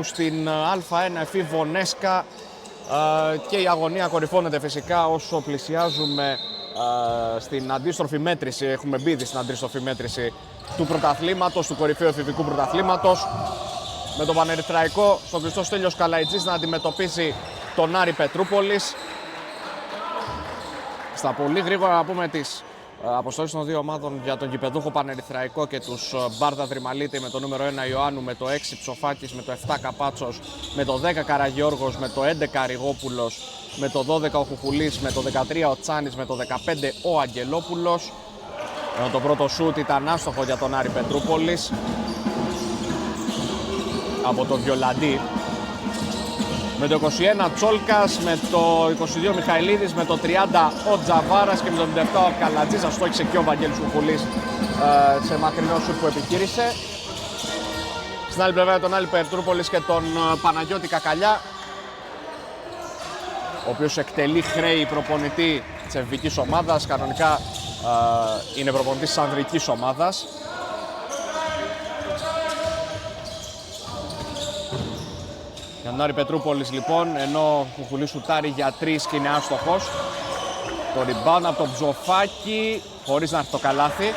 στην Α1 Εφή Βονέσκα και η αγωνία κορυφώνεται φυσικά όσο πλησιάζουμε στην αντίστροφη μέτρηση. Έχουμε μπει στην αντίστροφη μέτρηση του πρωταθλήματος, του κορυφαίου εφηβικού πρωταθλήματος, με τον Πανερυθραϊκό στον Χριστό Στέλιος Καλαϊτζής να αντιμετωπίσει τον Άρη Πετρούπολης. Στα πολύ γρήγορα να πούμε τις αποστολές των δύο ομάδων για τον γηπεδούχο Πανερυθραϊκό και τους Μπάρδα Δρυμαλίτη, με το νούμερο 1 Ιωάννου, με το 6 Ψοφάκης, με το 7 Καπάτσος, με το 10 Καραγιώργος, με το 11 Ριγόπουλος, με το 12 ο Χουχουλής, με το 13 ο Τσάνης, με το 15 ο Αγγελόπουλος. Ενώ το πρώτο σούτ ήταν άστοχο για τον Άρη Πετρούπολης από το Βιολαντή. Με το 21 Τσόλκας, με το 22 Μιχαηλίδης, με το 30 ο Τζαβάρας και με το 97 ο Καλατζής. Αυτό έχει και ο Βαγγέλης Κουκουλής σε μακρινό σουτ που επιχείρησε. Στην άλλη πλευρά τον Άρη Πετρούπολης και τον Παναγιώτη Κακαλιά, ο οποίος εκτελεί χρέη προπονητή της εφηβικής ομάδας. Κανονικά είναι προπονητής της ανδρικής ομάδας. Για τον Άρη Πετρούπολης λοιπόν, ενώ ο Κουκουλής σουτάρει για 3 και είναι άστοχος. Το rebound από τον Ψοφάκη, χωρίς να έρθει το καλάθι.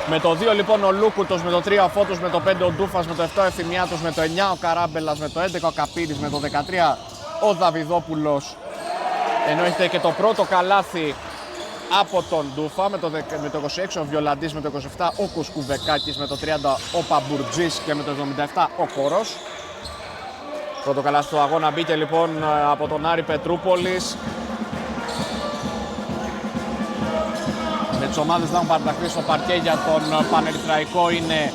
Με το 2 λοιπόν ο Λούκουτος, με το 3 ο Φώτος, με το 5 ο Ντούφας, με το 7 ο Ευθυμιάτος, με το 9 ο Καράμπελας, με το 11 ο Καπίδης, με το 13 ο Δαβιδόπουλος. Ενώ έχετε και το πρώτο καλάθι από τον Ντούφα, με το 26 ο Βιολαντής, με το 27 ο Κουσκουβεκάκης, με το 30 ο Παμπουρτζής και με το 77 ο Κορός. Πρώτο καλάθι του αγώνα μπήκε λοιπόν από τον Άρη Πετρούπολης. Με τις ομάδες να έχουν παραταχθεί στο παρκέ για τον Πανερυθραϊκό είναι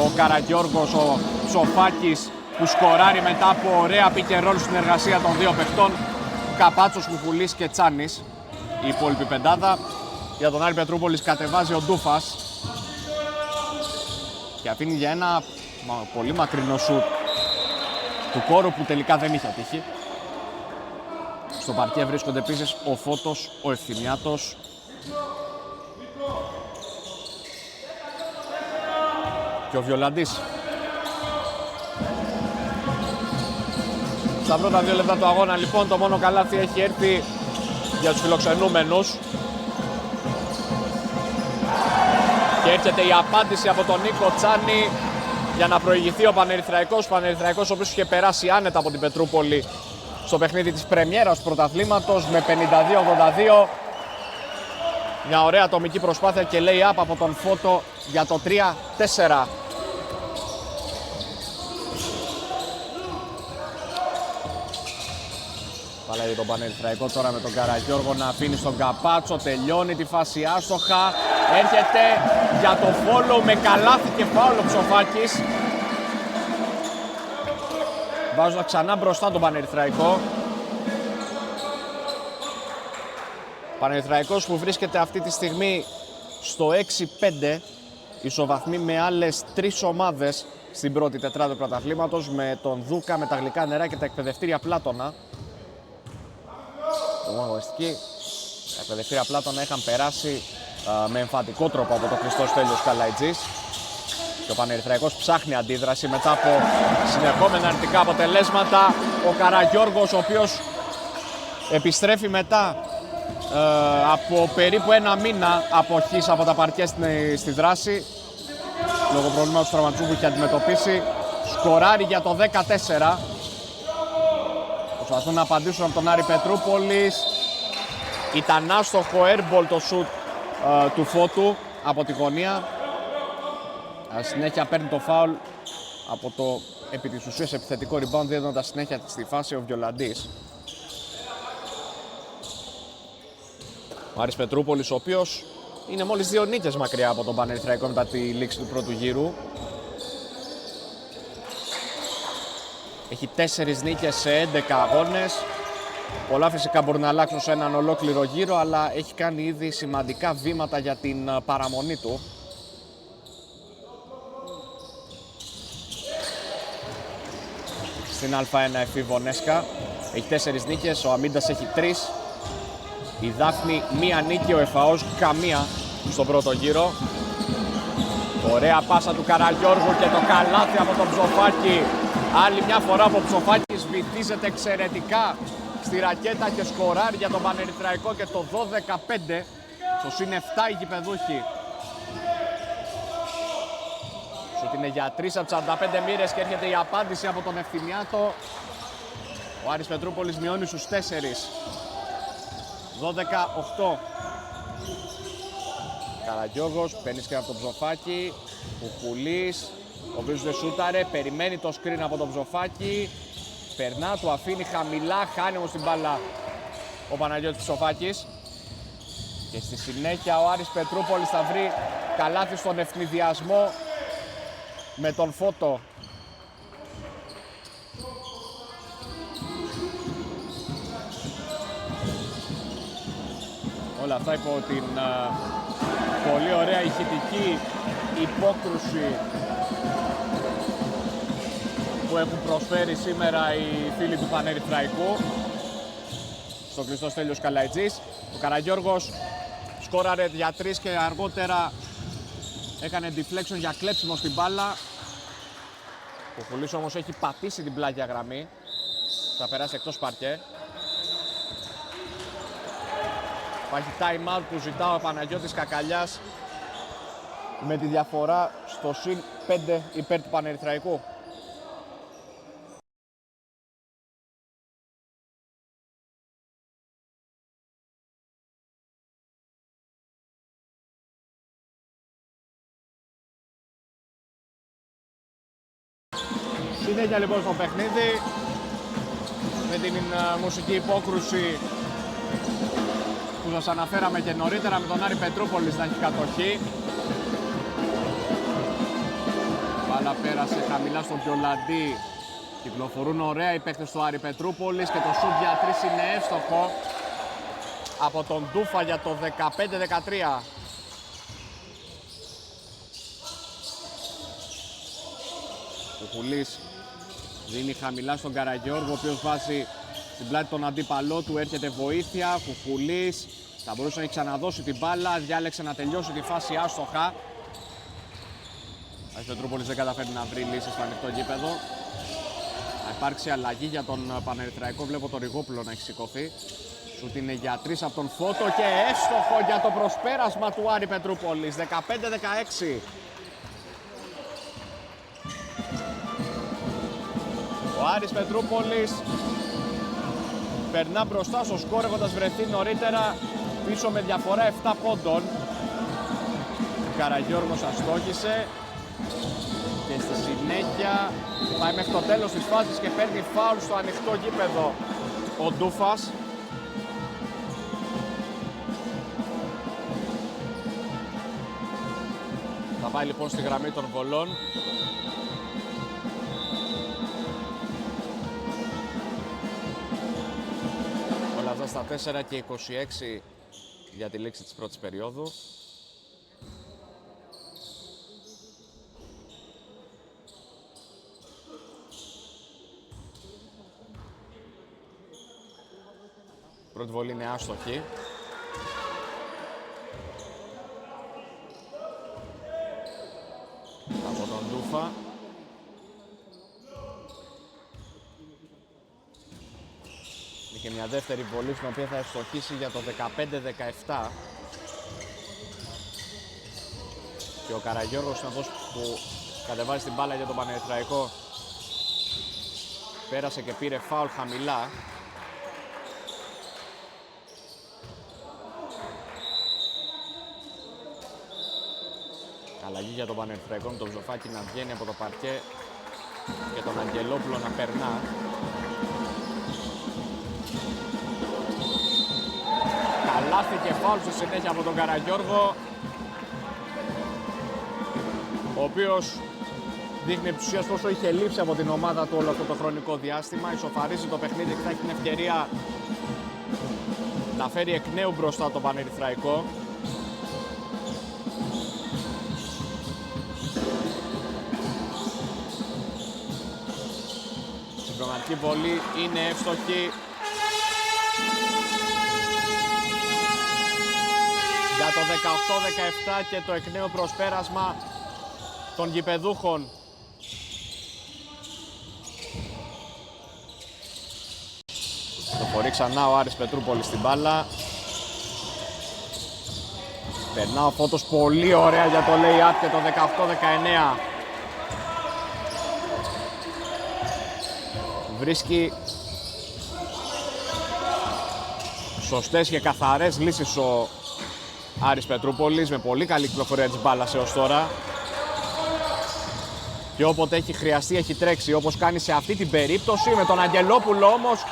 ο Καραγιώργος, ο Ψοφάκης, που σκοράρει μετά από ωραία pick and roll συνεργασία των δύο παιχτών, Καπάτσος, Κουκουλής και Τσάνης, η υπόλοιπη πεντάδα. Για τον Άρη Πετρούπολης κατεβάζει ο Ντούφας και αφήνει για ένα πολύ μακρινό σουτ του κόρου που τελικά δεν είχε τύχει. Στο παρκέ βρίσκονται επίσης ο Φώτος, ο Ευθυμιάτος και ο Βιολαντής. Στα πρώτα 2 λεπτά του αγώνα λοιπόν το μόνο καλάθι έχει έρθει για τους φιλοξενούμενους. Και έρχεται η απάντηση από τον Νίκο Τσάνη για να προηγηθεί ο Πανερυθραϊκός. Ο Πανερυθραϊκός ο οποίος είχε περάσει άνετα από την Πετρούπολη στο παιχνίδι της πρεμιέρας του πρωταθλήματος με 52-82. Μια ωραία ατομική προσπάθεια και lay-up από τον Φώτο για το 3-4. Παλεύει τον Πανερυθραϊκό τώρα με τον Καραγιώργο να αφήνει στον Καπάτσο, τελειώνει τη φάση άστοχα. Έρχεται για το follow με καλάθι και φάουλ ο Ψοφάκης. Βάζω ξανά μπροστά τον Πανερυθραϊκό. Πανερυθραϊκός που βρίσκεται αυτή τη στιγμή στο 6-5, ισοβαθμί με άλλες 3 ομάδες στην πρώτη τετράδα του πρωταθλήματος, με τον Δούκα, με τα Γλυκά Νερά και τα εκπαιδευτήρια Πλάτωνα. Τα εκπαιδευτήρια Πλάτωνα είχαν περάσει με εμφαντικό τρόπο από τον Χριστό Στέλιος Καλαϊτζής και ο Πανερυθραϊκός ψάχνει αντίδραση μετά από συνεχόμενα αρνητικά αποτελέσματα. Ο Καραγιώργος, ο οποίος επιστρέφει μετά από περίπου 1 μήνα αποχής από τα παρκέ στη δράση λόγω προβλήματος τραυματισμού που είχε αντιμετωπίσει, σκοράρει για το 14. Προσπαθούν να απαντήσουν από τον Άρη Πετρούπολης. Ήταν άστοχο airball το shoot του Φώτου από τη γωνία. Συνέχεια παίρνει το foul από το επί της ουσίας επιθετικό rebound, δίνοντας συνέχεια στη φάση ο Βιολαντής. Ο Άρης Πετρούπολης, ο οποίος είναι μόλις 2 νίκες μακριά από τον Πανερυθραϊκό μετά τη λήξη του πρώτου γύρου. Έχει 4 νίκες σε 11 αγώνες. Πολλά φυσικά μπορεί να αλλάξουν σε έναν ολόκληρο γύρο, αλλά έχει κάνει ήδη σημαντικά βήματα για την παραμονή του. Στην Α1 Εφή Βονέσκα έχει 4 νίκες, ο Αμίντας έχει 3. Η Δάφνη 1 νίκη, ο Εφαός καμία στον πρώτο γύρο. Ωραία πάσα του Καραγιώργου και το καλάθι από τον Ψοφάκη Άλλη μια φορά ο Ψοφάκης βυθίζεται εξαιρετικά στη ρακέτα και σκοράρει για τον Πανερυθραϊκό και το 12-5. Στο συν 7 οι γηπεδούχοι. Σουτ είναι για 3 από 45 μοίρες και έρχεται η απάντηση από τον Ευθυμιάτο. Ο Άρης Πετρούπολης μειώνει στους 4. 12-8. Καραγιώργος παίρνει σκριν από τον Ψοφάκη. Κουκουλής, ο οποίος δεν σούταρε, περιμένει το σκριν από τον Ψοφάκη. Περνά, του αφήνει χαμηλά, χάνει όμως την μπάλα ο Παναγιώτης Ψοφάκης. Και στη συνέχεια ο Άρης Πετρούπολης θα βρει καλάθι στον ευνηδιασμό με τον Φώτο. Όλα αυτά υπό την πολύ ωραία ηχητική υπόκρουση που έχουν προσφέρει σήμερα οι φίλοι του Πανερυθραϊκού. Στον κλειστό Στέλιος Καλαϊτζής. Ο Καραγιώργος σκόραρε για 3 και αργότερα έκανε deflection για κλέψιμο στην μπάλα. Ο Κουλής όμως έχει πατήσει την πλάγια γραμμή. Θα περάσει εκτός παρκέ. Υπάρχει time out που ζητά ο Παναγιώτης Κακαλιάς με τη διαφορά στο συν 5 υπέρ του Πανερυθραϊκού. Συνέχεια λοιπόν στο παιχνίδι με την μουσική υπόκρουση που σας αναφέραμε και νωρίτερα, με τον Άρη Πετρούπολης να έχει κατοχή. Μπάλα πέρασε χαμηλά στον Πιολαντή. Κυκλοφορούν ωραία οι παίκτες του Άρη Πετρούπολης και το σουτ για 3 είναι εύστοχο από τον Ντούφα για το 15-13. Ο Κουλής δίνει χαμηλά στον Καραγιώργο, ο οποίος βάζει στην πλάτη τον αντίπαλό του, έρχεται βοήθεια. Κουκουλής θα μπορούσε να έχει ξαναδώσει την μπάλα, διάλεξε να τελειώσει τη φάση άστοχα. Ο Πετρούπολης δεν καταφέρει να βρει λύσεις στο ανοιχτό γήπεδο. Θα υπάρξει αλλαγή για τον Πανερυθραϊκό, βλέπω τον Ριγόπουλο να έχει σηκωθεί. Σουτ είναι για 3 από τον Φώτο και εύστοχο για το προσπέρασμα του Άρη Πετρούπολης, 15-16. Ο Άρης Πετρούπολης περνά μπροστά στο σκορ έχοντας βρεθεί νωρίτερα πίσω με διαφορά 7 πόντων. Ο Καραγιώργος αστόχησε και στη συνέχεια πάει μέχρι το τέλος της φάσης και παίρνει φάουλ στο ανοιχτό γήπεδο ο Ντούφας. Θα πάει λοιπόν στη γραμμή των βολών. Όλα αυτά στα 4 και 26 για τη λήξη της πρώτης περίοδου. Πρώτη βολή είναι άστοχη. Από τον Ντούφα. Είχε μια δεύτερη βολή στην οποία θα ευστοχίσει για το 15-17. Και ο Καραγιώργος είναι αυτός που κατεβάζει την μπάλα για τον Πανερυθραϊκό. Πέρασε και πήρε φάουλ χαμηλά. Αλλαγή για τον Πανερυθραϊκό με τον Ψοφάκη να βγαίνει από το παρκέ και τον Αγγελόπουλο να περνά. Καλάθι και φάουλ στη συνέχεια από τον Καραγιώργο, ο οποίος δείχνει επί της ουσίας πόσο είχε λείψει από την ομάδα του όλο αυτό το χρονικό διάστημα. Ισοφαρίζει το παιχνίδι και θα έχει την ευκαιρία να φέρει εκ νέου μπροστά το Πανερυθραϊκό. Η βολή είναι εύστοχη για το 18-17 και το εκ νέου προσπέρασμα των γηπεδούχων. Χωρί ξανά ο Άρης Πετρούπολης στην μπάλα. Περνά ο Φώτος πολύ ωραία για το lay-up και το 18-19. Βρίσκει σωστές και καθαρές λύσεις ο Άρης Πετρούπολης με πολύ καλή κυκλοφορία της μπάλας έως τώρα. Και όποτε έχει χρειαστεί έχει τρέξει, όπως κάνει σε αυτή την περίπτωση, με τον Αγγελόπουλο όμως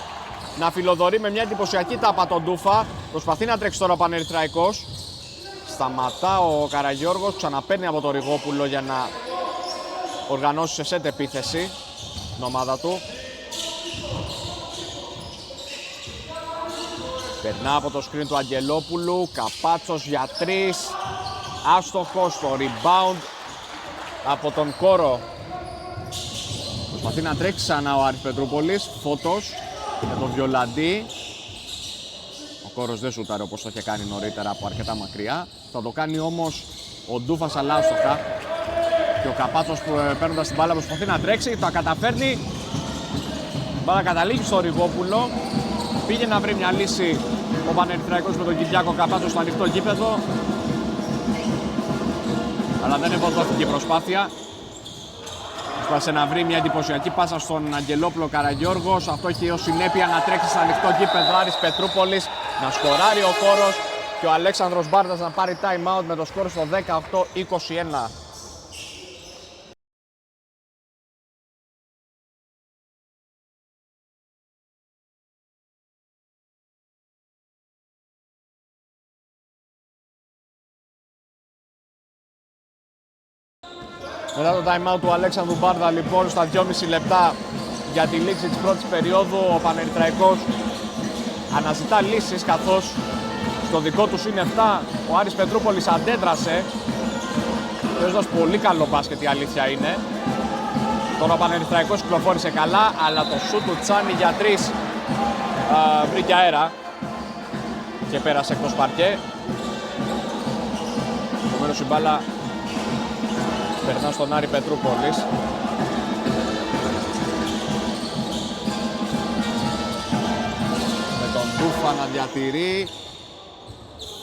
να φιλοδορεί με μια εντυπωσιακή τάπα τον Ντούφα. Προσπαθεί να τρέξει τώρα ο Πανερυθραϊκός. Σταματά ο Καραγιώργος, ξαναπαίρνει από τον Ριγόπουλο για να οργανώσει σε σετ επίθεση την ομάδα του. Περνά από το screen του Αγγελόπουλου, Καπάτσος για 3, άστοχος στο rebound από τον Κόρο. Προσπαθεί να τρέξει ξανά ο Άρης Πετρούπολης, Φώτος με τον Βιολαντή. Ο Κόρος δεν σούταρε όπως το είχε κάνει νωρίτερα από αρκετά μακριά. Θα το κάνει όμως ο Ντούφας αλλά άστοχα. Και ο Καπάτσος παίρνοντας την μπάλα προσπαθεί να τρέξει, το καταφέρνει. Η μπάλα καταλήγει στο Ριγόπουλο. Πήγε να βρει μια λύση ο Πανερυθραϊκός με τον Κυριάκο Καπάτσο στο ανοιχτό γήπεδο. Αλλά δεν ευωδόθηκε η προσπάθεια. Προσπάθησε να βρει μια εντυπωσιακή πάσα στον Αγγελόπουλο Καραγιώργος. Αυτό έχει ως συνέπεια να τρέξει στο ανοιχτό γήπεδο Άρης Πετρούπολης, να σκοράρει ο Κόρος και ο Αλέξανδρος Μπάρτας να πάρει time out με το σκορ στο 18-21. Μετά το time out του Αλέξανδρου Μπάρδα, λοιπόν, στα 2,5 λεπτά για τη λήξη της πρώτης περίοδου, ο Πανερυθραϊκός αναζητά λύσεις, καθώς στο δικό του συν 7 ο Άρης Πετρούπολης αντέδρασε. Παίζοντας πολύ καλό μπάσκετ, η αλήθεια είναι. Τώρα ο Πανερυθραϊκός κυκλοφόρησε καλά, αλλά το σουτ του Τσάνι για 3 βρήκε αέρα και πέρασε εκτός παρκέ. Επομένως η μπάλα περνά στον Άρη Πετρούπολης. Με τον Ντούφα να διατηρεί.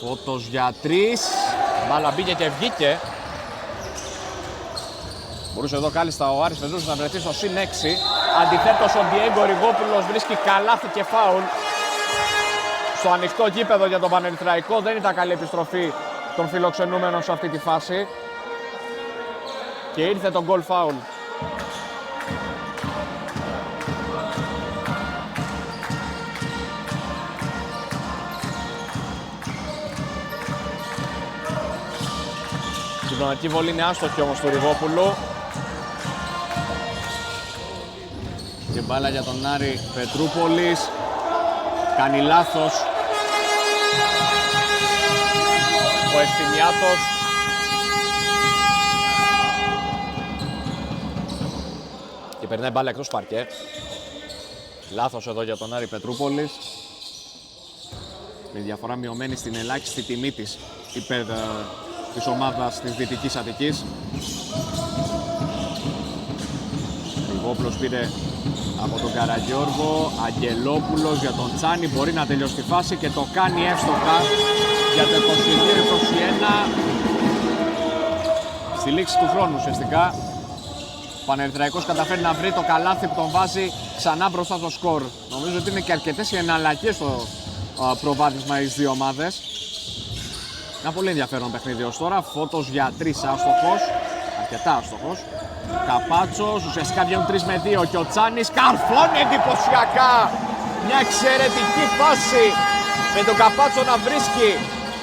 Φώτος για 3. Μπάλα μπήκε και βγήκε. Μπορούσε εδώ κάλλιστα ο Άρης Πετρούπολης να βρεθεί στο συν 6. Αντιθέτως ο Ντιέγκο Ριγόπουλος βρίσκει καλάθι και φάουλ στο ανοιχτό γήπεδο για τον Πανερυθραϊκό. Δεν ήταν καλή επιστροφή των φιλοξενούμενων σε αυτή τη φάση. Και ήρθε το goal foul. Η συντονική βολή είναι άστοχη όμως του Ριγόπουλου. Και μπάλα για τον Άρη Πετρούπολης. Κάνει λάθος ο Ευθυμιάτος. Και περνάει μπάλα εκτός παρκέ. Λάθος εδώ για τον Άρη Πετρούπολης. Με διαφορά μειωμένη στην ελάχιστη τιμή της υπέρ της ομάδας της Δυτικής Αττικής. Ριγόπουλος πήρε από τον Καραγιώργο. Αγγελόπουλος για τον Τσάνι. Μπορεί να τελειώσει τη φάση και το κάνει εύστοχα για το 22-21. Στη λήξη του χρόνου ουσιαστικά. Ο Πανερυθραϊκός καταφέρει να βρει το καλάθι που τον βάζει ξανά μπροστά στο σκορ. Νομίζω ότι είναι και αρκετές οι εναλλαγές στο προβάδισμα στις δύο ομάδες. Ένα πολύ ενδιαφέρον παιχνίδι ως τώρα. Φώτος για 3 άστοχος, αρκετά άστοχος. Καπάτσος, ουσιαστικά βγαίνουν 3 με 2 και ο Τσάνης καρφώνει εντυπωσιακά. Μια εξαιρετική φάση με τον Καπάτσο να βρίσκει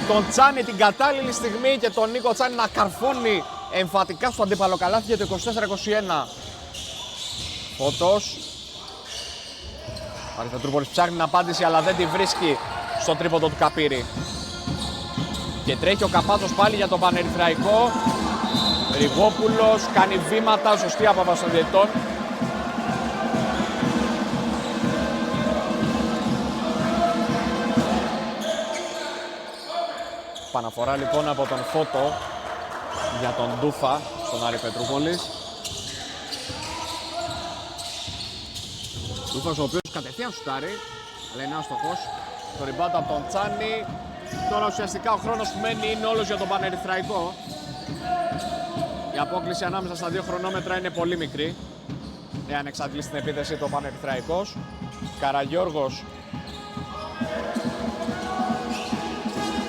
τον Τσάνη την κατάλληλη στιγμή και τον Νίκο Τσάνη να καρφώνει εμφατικά στο αντίπαλο καλάθι για το 24-21. Φώτος. Ο Άρης Πετρούπολης ψάχνει την απάντηση αλλά δεν τη βρίσκει στο τρίποντο του Καπύρη. Και τρέχει ο Καπάτσος πάλι για τον Πανερυθραϊκό. Ριγόπουλος κάνει βήματα, σωστή απόφαση των διαιτητών. Παναφορά λοιπόν από τον Φώτο για τον Ντούφα στον Άρη Πετρούπολης. Ντούφας ο οποίος κατευθείαν σουτάρει αλλά είναι άστοχος. Το rebound από τον Τσάνι. Τώρα ουσιαστικά ο χρόνος που μένει είναι όλος για τον Πανερυθραϊκό. Η απόκλιση ανάμεσα στα δύο χρονόμετρα είναι πολύ μικρή. Εάν εξαντλήσει την επίθεση το Πανερυθραϊκός. Καραγιώργος.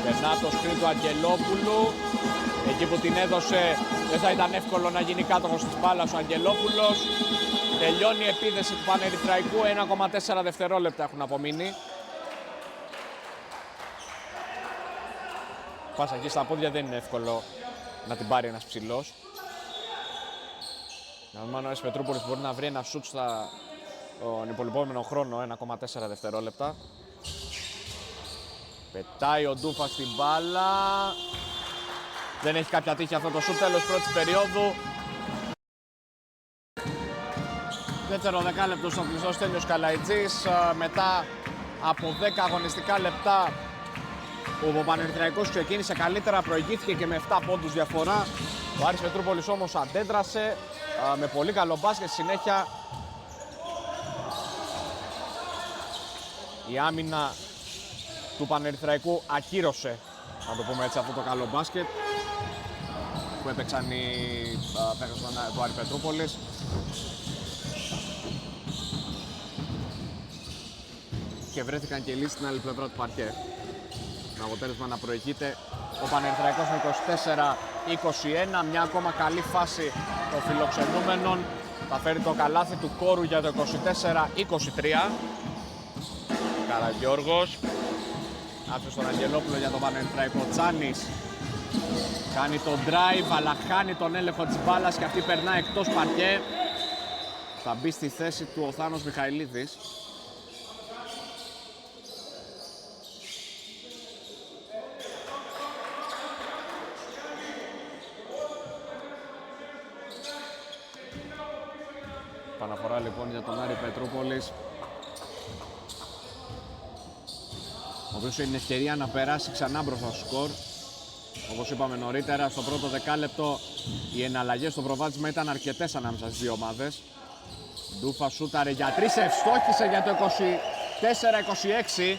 Περνά το σκριν του Αγγελόπουλου. Εκεί που την έδωσε δεν θα ήταν εύκολο να γίνει κάτοχος της μπάλας ο Αγγελόπουλος. Τελειώνει η επίθεση του Πανερυθραϊκού. 1,4 δευτερόλεπτα έχουν απομείνει. Πάσα εκεί στα πόδια δεν είναι εύκολο να την πάρει ένας ψηλός. Να δούμε αν ο Άρης Πετρούπολης μπορεί να βρει ένα σουτ στον υπολοιπόμενο χρόνο, 1,4 δευτερόλεπτα. Πετάει ο Ντούφας στην μπάλα. Δεν έχει κάποια τύχη αυτό το σουτ, τέλος πρώτης περίοδου. Δεύτερο δεκάλεπτο στο κλειστό Στέλιος Καλαϊτζής. Μετά από 10 αγωνιστικά λεπτά ο Πανερυθραϊκός ξεκίνησε καλύτερα, προηγήθηκε και με 7 πόντους διαφορά. Ο Άρης Πετρούπολης όμως αντέδρασε με πολύ καλό μπάσκετ. Συνέχεια η άμυνα του Πανερυθραϊκού ακύρωσε, να το πούμε έτσι, αυτό το καλό μπάσκετ που έπαιξαν οι παίκτες του Άρη Πετρούπολης. Και βρέθηκαν και λύσεις στην άλλη πλευρά του παρκέ. Με αποτέλεσμα να προηγείται ο Πανερυθραϊκός με 24-21. Μια ακόμα καλή φάση των φιλοξενούμενων. Θα φέρει το καλάθι του Κόρου για το 24-23. Καραγιώργος. Άφησε στον Αγγελόπουλο για τον Πανερυθραϊκό. Τσάνης κάνει τον drive, αλλά χάνει τον έλεγχο της μπάλας και αυτή περνά εκτός παρκέ. Θα μπει στη θέση του ο Θάνος Μιχαηλίδης. Παναφορά λοιπόν για τον Άρη Πετρούπολης, ο οποίος είναι ευκαιρία να περάσει ξανά μπροστά στο σκορ. Όπως είπαμε νωρίτερα, στο πρώτο δεκάλεπτο οι εναλλαγές στο προβάδισμα ήταν αρκετές ανάμεσα στις δύο ομάδες. Ντούφα σούταρε για 3, ευστόχησε για το 24-26.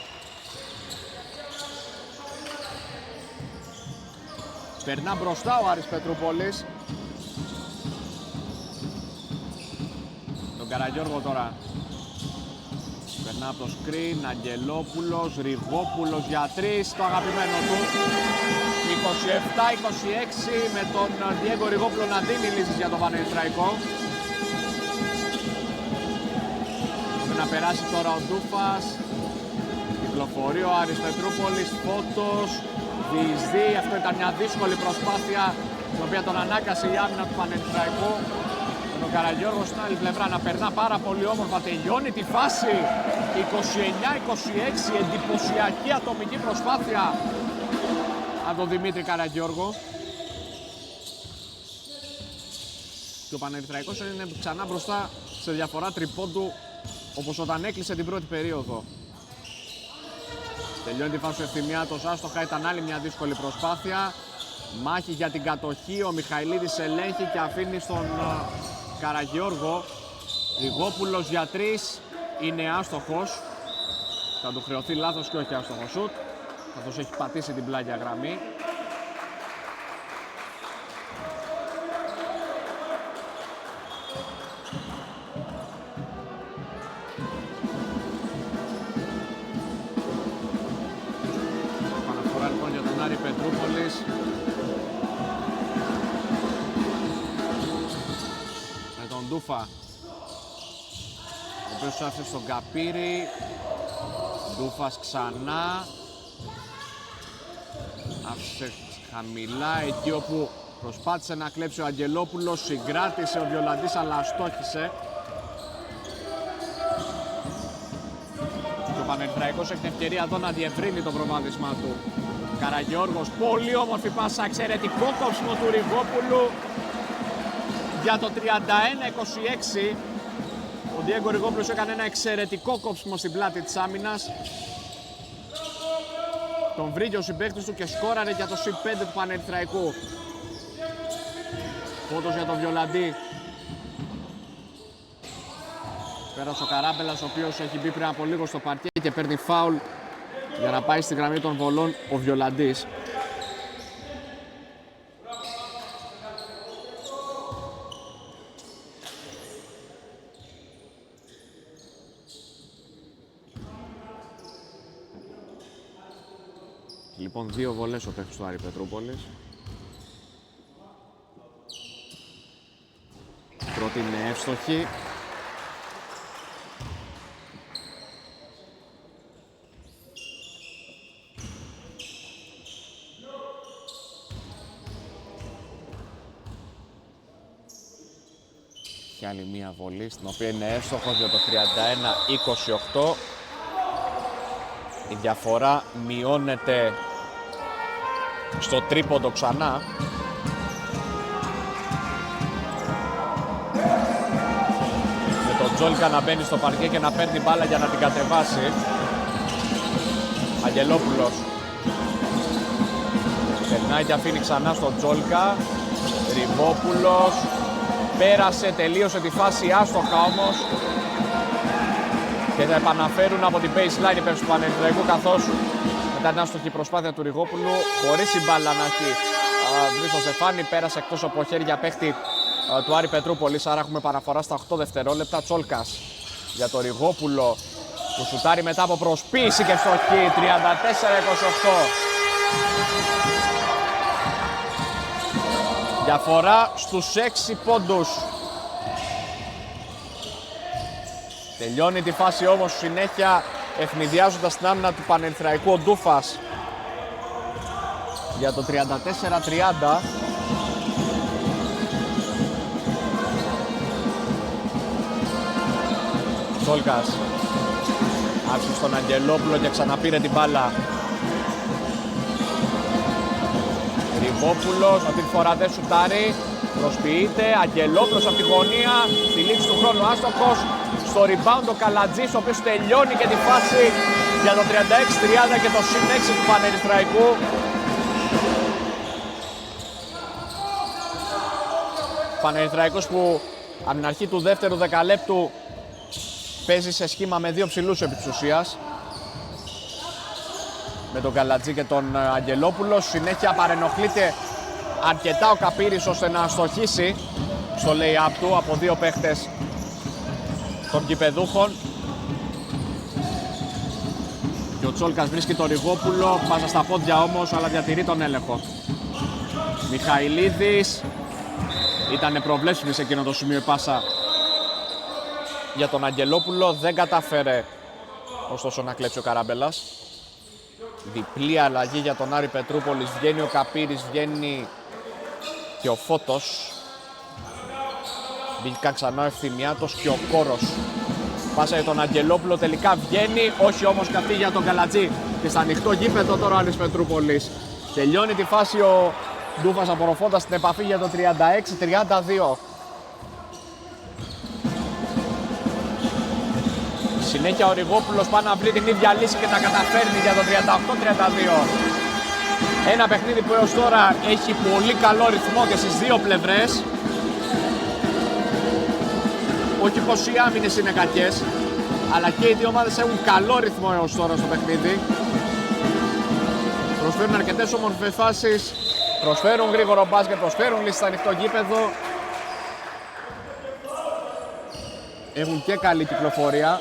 Περνά μπροστά ο Άρης Πετρούπολης. Τον Καραγιώργο τώρα. Περνά από το σκριν, Αγγελόπουλος, Ριγόπουλος για 3, το αγαπημένο του. 27-26 με τον Διέγκο Ριγόπουλο να δίνει λύσεις για τον Πανερυθραϊκό. Πρέπει να περάσει τώρα ο Ντούφας. Κυκλοφορεί ο Άρης Πετρούπολης, Φώτος, διεισδύει. Αυτό ήταν μια δύσκολη προσπάθεια, την οποία τον ανάκασε η άμυνα του Πανερυθραϊκού. Ο Καραγιώργος στην άλλη πλευρά να περνά πάρα πολύ όμορφα, τελειώνει τη φάση. 29-26, εντυπωσιακή ατομική προσπάθεια από τον Δημήτρη Καραγιώργο. Και ο Πανερυθραϊκός είναι ξανά μπροστά σε διαφορά τριπόντου, όπως όταν έκλεισε την πρώτη περίοδο. Τελειώνει τη φάση ο Ευθυμιάτος άστοχα, ήταν άλλη μια δύσκολη προσπάθεια. Μάχη για την κατοχή, ο Μιχαηλίδης ελέγχει και αφήνει στον Καραγιώργο. Ριγόπουλος για 3, είναι άστοχος. Θα του χρεωθεί λάθος και όχι άστοχο σουτ, καθώς έχει πατήσει την πλάγια γραμμή. Παναφορά λοιπόν για τον Άρη Πετρούπολης. Με τον Ντούφα, ο οποίος άφησε στον Καπύρη. Ντούφας ξανά. Άφησε χαμηλά, εκεί όπου προσπάθησε να κλέψει ο Αγγελόπουλος, συγκράτησε ο Βιολαντής αλλά αστόχησε. Και ο Πανερυθραϊκός έχει την ευκαιρία εδώ να διευρύνει το προβάδισμά του. Καραγιώργος, πολύ όμορφη πάσα, εξαιρετικό κόψιμο του Ριγόπουλου για το 31-26. Ο Διέγκο Ριγόπουλος έκανε ένα εξαιρετικό κόψιμο στην πλάτη της άμυνας. Τον βρήκε ο συμπαίκτης του και σκόραρε για το C5 του Πανερυθραϊκού. Φώτος για τον Βιολαντή. Πέρασε ο Καράμπελας, ο οποίος έχει μπει πριν από λίγο στο παρκέ και παίρνει φάουλ για να πάει στη γραμμή των βολών ο Βιολαντής. Λοιπόν, 2 βολές ο παίκτης του Άρη Πετρούπολης. Πρώτη είναι εύστοχη. Και άλλη μία βολή, στην οποία είναι εύστοχος για το 31-28. Η διαφορά μειώνεται στο τρίποντο ξανά. Με τον Τζόλκα να μπαίνει στο παρκέ και να παίρνει μπάλα για να την κατεβάσει. Αγγελόπουλος περνάει και αφήνει ξανά στον Τζόλκα. Ριβόπουλος πέρασε, τελείωσε τη φάση άστοχα όμως. Και θα επαναφέρουν από την baseline υπέρ του Πανερθραϊκού, καθώς μετά την άστοχη προσπάθεια του Ριγόπουλου, χωρίς η μπάλα να έχει βρει στο Στεφάνι, πέρασε εκτός από χέρια παίχτη του Άρη Πετρούπολης, άρα έχουμε παραφορά στα 8 δευτερόλεπτα. Τσόλκας για το Ριγόπουλο που σουτάρει μετά από προσποίηση και στοχή, 34-28. Διαφορά στους 6 πόντους. Τελειώνει τη φάση όμως συνέχεια ευνηδιάζοντας την άμυνα του Πανερθραϊκού ο Ντούφας για το 34-30. Τσόλκας άφησε στον Αγγελόπουλο και ξαναπήρε την μπάλα. Ριβόπουλος, αυτή τη φορά δεν σουτάρει, προσποιείται. Αγγελόπουλος από τη γωνία, στη λήξη του χρόνου άστοχος. Στο rebound ο Καλατζής, ο οποίος τελειώνει και τη φάση για το 36-30 και το συν 6 του Πανερθραϊκού. Πανερθραϊκός που από την αρχή του δεύτερου δεκαλέπτου παίζει σε σχήμα με 2 ψηλούς επί της ουσίας, με τον Καλατζή και τον Αγγελόπουλο. Συνέχεια παρενοχλείται αρκετά ο Καπύρης ώστε να αστοχίσει στο lay-up του από 2 παίχτες των κηπεδούχων. Και ο Τσόλκας βρίσκει τον Ριγόπουλο, πάσα στα πόδια όμως, αλλά διατηρεί τον έλεγχο. Μιχαηλίδης, ήταν προβλέψιμη σε εκείνο το σημείο η πάσα για τον Αγγελόπουλο, δεν κατάφερε ωστόσο να κλέψει ο Καράμπελας. Διπλή αλλαγή για τον Άρη Πετρούπολης, βγαίνει ο Καπύρης, βγαίνει και ο Φώτος. Μπήκαν ξανά ο Ευθυμιάτος και ο Κόρος. Πάσα για τον Αγγελόπουλο, τελικά βγαίνει, όχι όμως και αυτή για τον Καλατζή. Και στα ανοιχτό γήπεδο τώρα ο Άρης Πετρούπολης. Τελειώνει τη φάση ο Ντούφας απορροφώντας την επαφή για το 36-32. Συνέχεια ο Ριγόπουλος πάει να βρει την ίδια λύση και τα καταφέρνει για το 38-32. Ένα παιχνίδι που έως τώρα έχει πολύ καλό ρυθμό και στις 2 πλευρές. Όχι πως οι άμυνες είναι κακές, αλλά και οι 2 ομάδες έχουν καλό ρυθμό έως τώρα στο παιχνίδι. Προσφέρουν αρκετές όμορφες φάσεις, προσφέρουν γρήγορο μπάσκετ, προσφέρουν λύσεις στο ανοιχτό γήπεδο. Έχουν και καλή κυκλοφορία.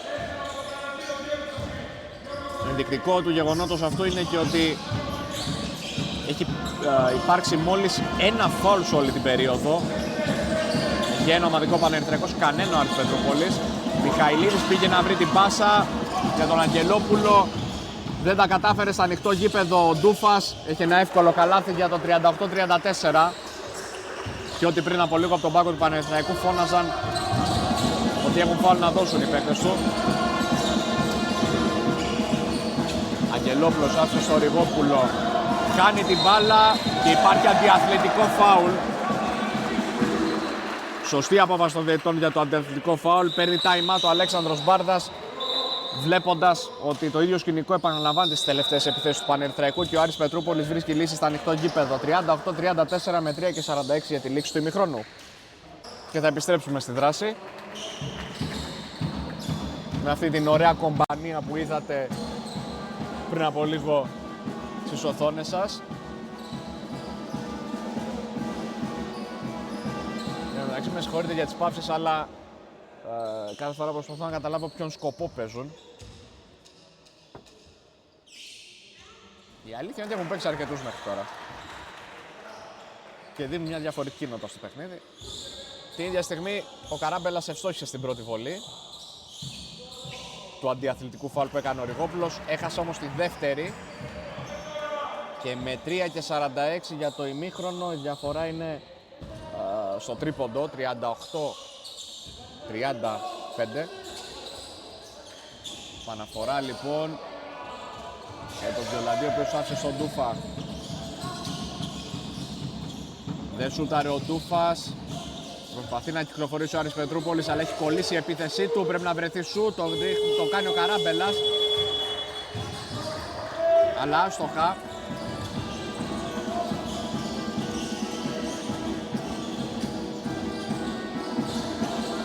Ενδεικτικό του γεγονότος αυτού είναι και ότι έχει υπάρξει μόλις ένα φάουλ σε όλη την περίοδο. Για ένα ομαδικό Πανερθραϊκός, κανένα Άρης Πετρούπολης. Μιχαηλίδης πήγε να βρει την πάσα για τον Αγγελόπουλο. Δεν τα κατάφερε στο ανοιχτό γήπεδο ο Ντούφας. Έχει ένα εύκολο καλάθι για το 38-34. Και ότι πριν από λίγο από τον πάγκο του Πανερθραϊκού φώναζαν ότι έχουν φάουλ να δώσουν οι παίκτες του. Αγγελόπουλος άφησε στο Ριγόπουλο. Κάνει την μπάλα και υπάρχει αντιαθλητικό φάουλ. Σωστή απόφαση των διαιτητών για το αντιαθλητικό φάουλ. Παίρνει time out ο Αλέξανδρος Μπάρδας, βλέποντας ότι το ίδιο σκηνικό επαναλαμβάνεται στις τελευταίες επιθέσεις του Πανερθραϊκού και ο Άρης Πετρούπολης βρίσκει λύση στα ανοιχτό γήπεδο. 38-34 με 3 και 46 για τη λήξη του ημιχρόνου. Και θα επιστρέψουμε στη δράση. με αυτή την ωραία κομπανία που είδατε πριν από λίγο στις οθόνες σας. Εντάξει, με συγχωρείτε για τις παύσεις, αλλά κάθε φορά προσπαθώ να καταλάβω ποιον σκοπό παίζουν. Η αλήθεια είναι ότι έχουν παίξει αρκετούς μέχρι τώρα και δίνουν μια διαφορετική νότα στο παιχνίδι. Την ίδια στιγμή ο Καράμπελας ευστόχησε στην πρώτη βολή του αντιαθλητικού φάουλ που έκανε ο Ριγόπουλος. Έχασε όμως τη δεύτερη και με 3:46 για το ημίχρονο η διαφορά είναι στο τρίποντο, 38-35. Παναφορά λοιπόν για τον Βιολαντή, ο οποίος άφησε στον Ντούφα. Δεν σούταρε ο Ντούφας. Προσπαθεί να κυκλοφορήσει ο Άρης Πετρούπολης, αλλά έχει κολλήσει η επίθεσή του. Πρέπει να βρεθεί σούτ, το κάνει ο Καράμπελας. Αλλά άστοχα.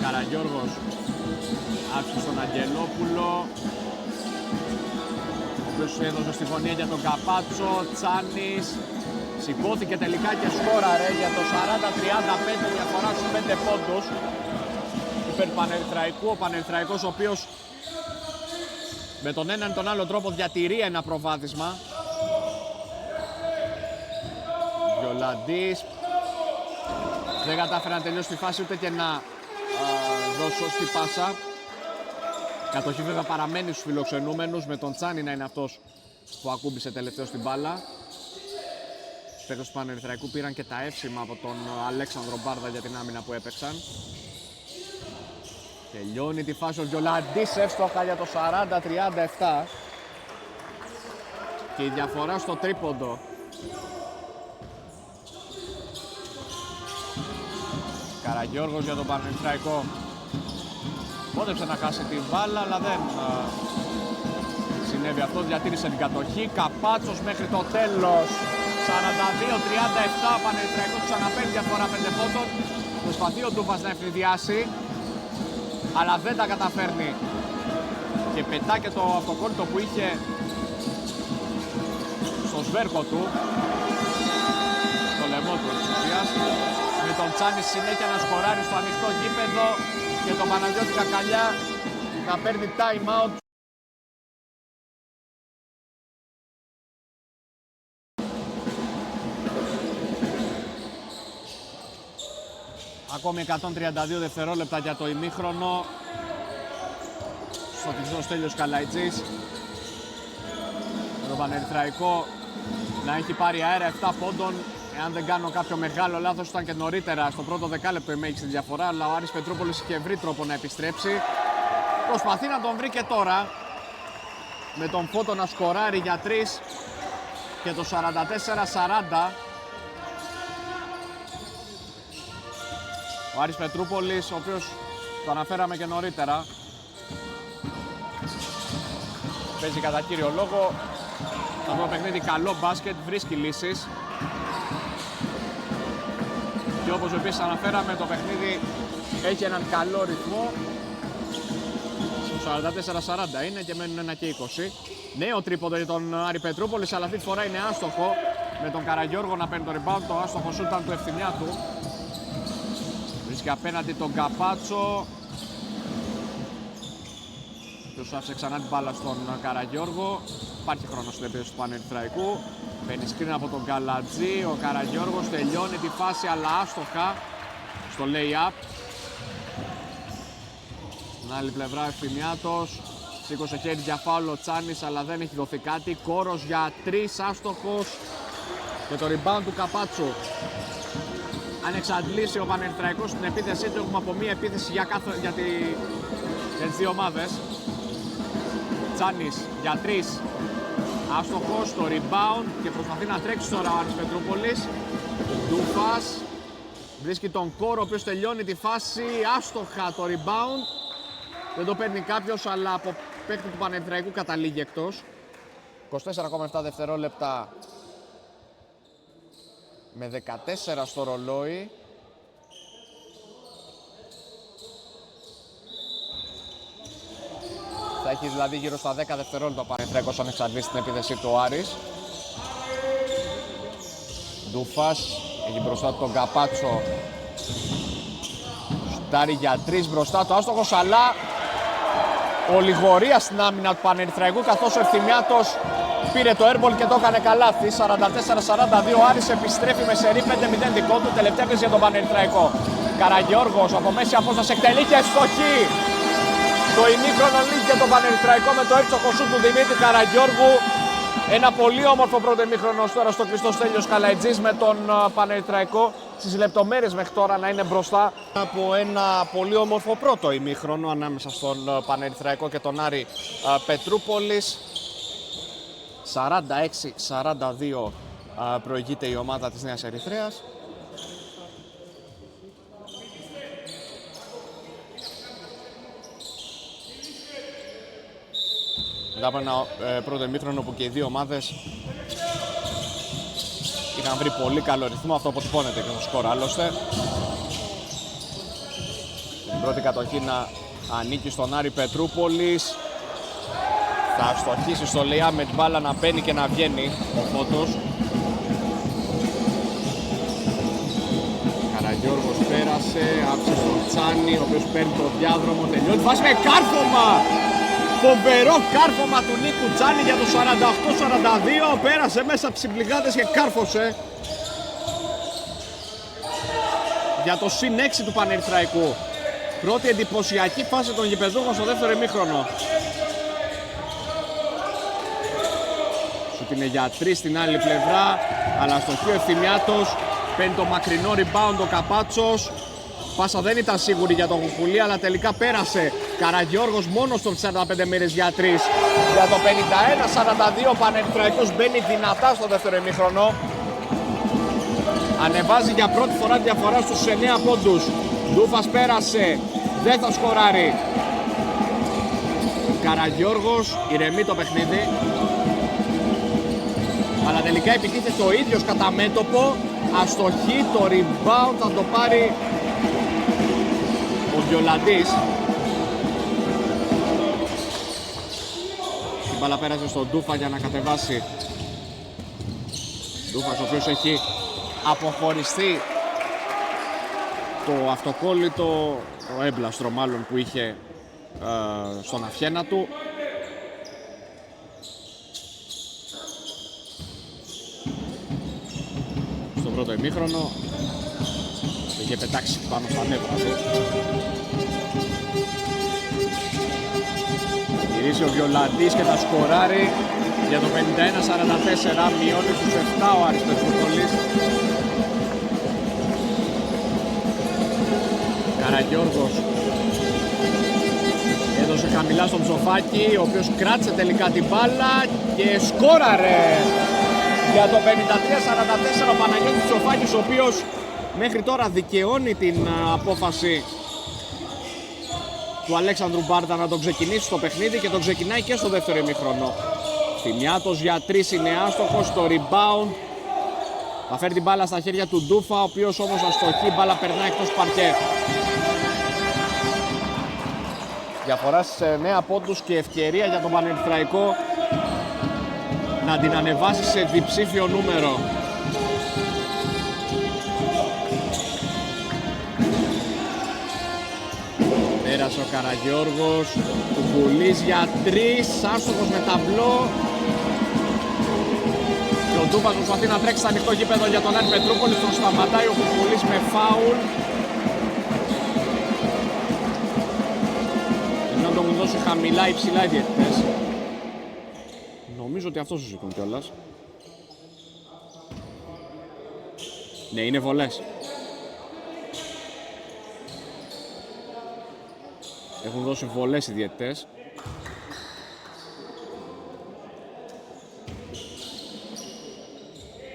Καραγιώργος άφησε στον Αγγελόπουλο, ο οποίος έδωσε στη γωνία για τον Καπάτσο. Τσάνης σηκώθηκε τελικά και σκόραρε για το 40-35, διαφορά στους 5 πόντους υπέρ του Πανερθραϊκού. Ο Πανερθραϊκός, ο οποίος με τον έναν ή τον άλλο τρόπο διατηρεί ένα προβάδισμα. Βιολαντής δεν κατάφερε να τελειώσει τη φάση ούτε και να δώσει σωστή πάσα. Κατοχή βέβαια παραμένει στους φιλοξενούμενους, με τον Τσάνι να είναι αυτός που ακούμπησε τελευταίο στην μπάλα. Οι παίκτες του Πανερθραϊκού πήραν και τα εύσημα από τον Αλέξανδρο Μπάρδα για την άμυνα που έπαιξαν. Τελειώνει τη φάση ο Βιολαντής εύστοχα για το 40-37 και η διαφορά στο τρίποντο. Καραγιώργος για τον Πανερθραϊκό. Πόδεψε να χάσει την μπάλα, αλλά δεν συνέβη αυτό. Διατήρησε την κατοχή. Καπάτσος μέχρι το τέλος. 42-37. Πανερθραϊκός ξαναπαίρνει διαφορά 5 πόντων. Προσπαθεί ο Ντούφας να ευνηδιάσει, αλλά δεν τα καταφέρνει. Και πετά και το αυτοκόλλητο που είχε στο σβέρκο του, στο λαιμό του της ουσίας. Με τον Τσάνη συνέχεια να σκοράρει στο ανοιχτό γήπεδο και τον Παναγιώτη Κακαλιά να παίρνει time out. Ακόμη 132 δευτερόλεπτα για το ημίχρονο. Στο κλειστό Στέλιος Καλαϊτζής. Με τον Πανερθραϊκό να έχει πάρει αέρα 7 πόντων. Εάν δεν κάνω κάποιο μεγάλο λάθος, ήταν και νωρίτερα στο πρώτο δεκάλεπτο η μέγιστη διαφορά, αλλά ο Άρης Πετρούπολης είχε βρει τρόπο να επιστρέψει. Προσπαθεί να τον βρει και τώρα, με τον Φώτο να σκοράρει για 3 και το 44-40. Ο Άρης Πετρούπολης, ο οποίος το αναφέραμε και νωρίτερα, παίζει κατά κύριο λόγο αυτό το παιχνίδι καλό μπάσκετ, βρίσκει λύσεις. Και όπως επίσης αναφέραμε, το παιχνίδι έχει έναν καλό ρυθμό. Στο 44-40 είναι και μένουν 1 και 20. Νέο τρίποντο για τον Άρη Πετρούπολης, αλλά αυτή τη φορά είναι άστοχο. Με τον Καραγιώργο να παίρνει το rebound, το άστοχο σου ήταν του ευθυμιά του. Βρίσκει απέναντι τον Καπάτσο. Τους άφησε ξανά την μπάλα στον Καραγιώργο. Υπάρχει χρόνο στην επίθεση του Πανερθραϊκού. Παίρνει σκριν από τον Καλατζή. Ο Καραγιώργος τελειώνει τη φάση, αλλά άστοχα στο lay-up. Στην άλλη πλευρά Ευθυμιάτος. Σήκωσε χέρι για φάουλ ο Τσάνης, αλλά δεν έχει δοθεί κάτι. Κόρος για 3, άστοχος. Και το rebound του Καπάτσου. Αν εξαντλήσει ο Πανερθραϊκός στην επίθεσή του, έχουμε από μία επίθεση για τις δύο ομάδες. Τσάνης για 3, άστοχος στο rebound και προσπαθεί να τρέξει τώρα ο Άρης Πετρούπολης. Ντούφας βρίσκει τον Κόρο, ο οποίος τελειώνει τη φάση, άστοχα το rebound. Δεν το παίρνει κάποιος, αλλά από παίκτη του Πανερθραϊκού καταλήγει εκτός. 24,7 δευτερόλεπτα με 14 στο ρολόι. Θα έχει δηλαδή γύρω στα 10 δευτερόλεπτα ο Παναθηναϊκός αν εξαντλήσει την επίθεση του Άρης. Ντούφας έχει μπροστά του τον Καπάτσο. Στάρει για 3 μπροστά του, άστοχος, αλλά ολιγορία στην άμυνα του Πανερθραϊκού, καθώς ο Ευθυμιάτος πήρε το airball και το έκανε καλάθι. 44-42, Άρης επιστρέφει με σερί 5-0 δικό του, τελευταία για τον Πανερθραϊκό. Καραγιώργος από μέση απόσταση εκτελεί και στοχή. Το ημίχρονο λύγει για τον Πανερθραϊκό με το εύστοχο σου του Δημήτρη Καραγιώργου. Ένα πολύ όμορφο πρώτο ημίχρονο τώρα στο Χριστός Στέλιος Καλαϊτζής με τον Πανερθραϊκό στις λεπτομέρειες μέχρι τώρα να είναι μπροστά από ένα πολύ όμορφο πρώτο ημίχρονο ανάμεσα στον Πανερθραϊκό και τον Άρη Πετρούπολης. 46-42 προηγείται η ομάδα της Νέας Ερυθρέας. Μετά από ένα πρώτο ημίχρονο που και οι δύο ομάδες είχαν βρει πολύ καλό ρυθμό, αυτό αποτυπώνεται και στο σκορ άλλωστε. Την πρώτη κατοχή να ανήκει στον Άρη Πετρούπολης. Θα στοχίσει στο Λεϊά με την μπάλα να μπαίνει και να βγαίνει ο Φώτος. Καραγιώργος πέρασε, άψε στον Τσάνι, ο οποίος παίρνει το διάδρομο, τελειώνει, βάζει με κάρφωμα! Φοβερό κάρφωμα του Νίκου Τσάνι για το 48-42, πέρασε μέσα από τις συμπληγάδες και κάρφωσε για το συν 6 του Πανερθραϊκού. Πρώτη εντυπωσιακή φάση των γηπεδούχων στο δεύτερο ημίχρονο. Σουτ είναι για 3 στην άλλη πλευρά, αλλά στοχεί ο Ευθυμιάτος, παίρνει το μακρινό rebound ο Καπάτσος. Πάσα δεν ήταν σίγουρη για τον Κουκουλή, αλλά τελικά πέρασε. Καραγιώργος μόνος των 45 μοίρες για 3. Για το 51-42 ο Πανερθραϊκός μπαίνει δυνατά στο δεύτερο ημίχρονο. Ανεβάζει για πρώτη φορά διαφορά στους 9 πόντους. Ντούφας πέρασε, δεν θα σκοράρει. Καραγιώργος ηρεμεί το παιχνίδι, αλλά τελικά επιτίθεται ο ίδιος κατά μέτωπο. Αστοχή, το rebound θα το πάρει ο Βιολαντής. Η μπάλα πέρασε στον Ντούφα για να κατεβάσει. Ντούφας ο οποίος έχει αποχωριστεί το αυτοκόλλητο, το έμπλαστρο μάλλον που είχε στον αυχένα του. Στο πρώτο ημίχρονο είχε πετάξει πάνω στα νεύρα του. Γυρίσει ο Βιολαντής και θα σκοράρει για το 51-44, μειώνει στους 7 ο Άρης Πετρούπολης. Καραγιώργος έδωσε χαμηλά στον Ψοφάκη, ο οποίος κράτησε τελικά την μπάλα και σκόραρε για το 53-44 ο Παναγιώτης Ψοφάκης, ο οποίος μέχρι τώρα δικαιώνει την απόφαση του Αλέξανδρου Μπάρτα να τον ξεκινήσει στο παιχνίδι και τον ξεκινάει και στο δεύτερο ημίχρονο. Ευθυμιάτος για 3 είναι άστοχος, το rebound θα φέρει την μπάλα στα χέρια του Ντούφα, ο οποίος όμως αστοχεί, η μπάλα περνάει εκτός παρκέ. Διαφορά σε 9 πόντους και ευκαιρία για τον Πανερθραϊκό να την ανεβάσει σε διψήφιο νούμερο. Πέρασε ο Καραγιώργος, Κουκουλής για 3, άστοχος με ταμπλό. Και ο Ντούφας προσπαθεί να τρέξει στα ανοιχτό γήπεδο για τον Άρη Πετρούπολη, τον σταματάει ο Κουκουλής με φάουλ. Να τον δώσει χαμηλά ή ψηλά οι διαιτητές. Νομίζω ότι αυτό σου σηκώνει κιόλας. Ναι, είναι βολές. Έχουν δώσει βολές οι διαιτητές.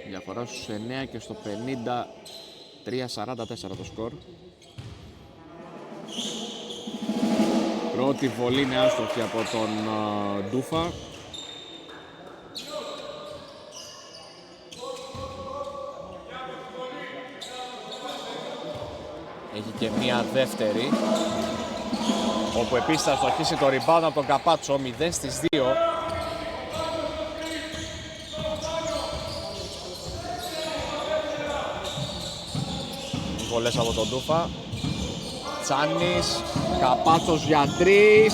Διαφορά στους 9 και στο 53-44 το σκορ. Πρώτη βολή είναι άστοχη από τον Ντούφα. Έχει και μία δεύτερη. όπου επίσης θα στοχίσει το rebound από τον Καπάτσο, 0-2. Βολές από τον Ντούφα. Τσάνης, Καπάτσος για 3.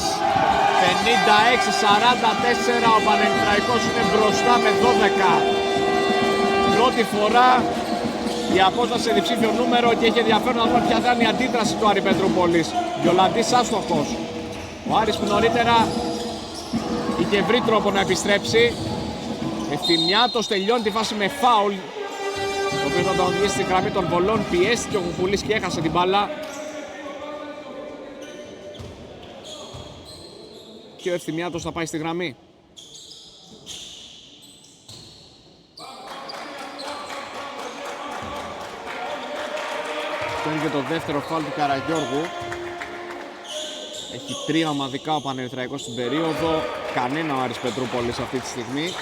56-44, ο Πανερθραϊκός είναι μπροστά με 12. Πρώτη φορά η απόσταση σε διψήφιο νούμερο και έχει ενδιαφέρον να δούμε ποια θα είναι η αντίδραση του Άρη Πετρούπολης. Γιολαντής άστοχος. Ο Άρης που νωρίτερα είχε βρει τρόπο να επιστρέψει. Ευθυμιάτος τελειώνει τη φάση με φάουλ, το οποίο θα τον οδηγήσει στη γραμμή των βολών. Πιέστηκε ο Κουκουλής και έχασε την μπάλα. Και ο Ευθυμιάτος θα πάει στη γραμμή. Αυτό είναι και το δεύτερο φάουλ του Καραγιώργου. Έχει 3 ομαδικά ο Πανερθραϊκός στην περίοδο. Κανένα ο Άρης Πετρούπολης αυτή τη στιγμή.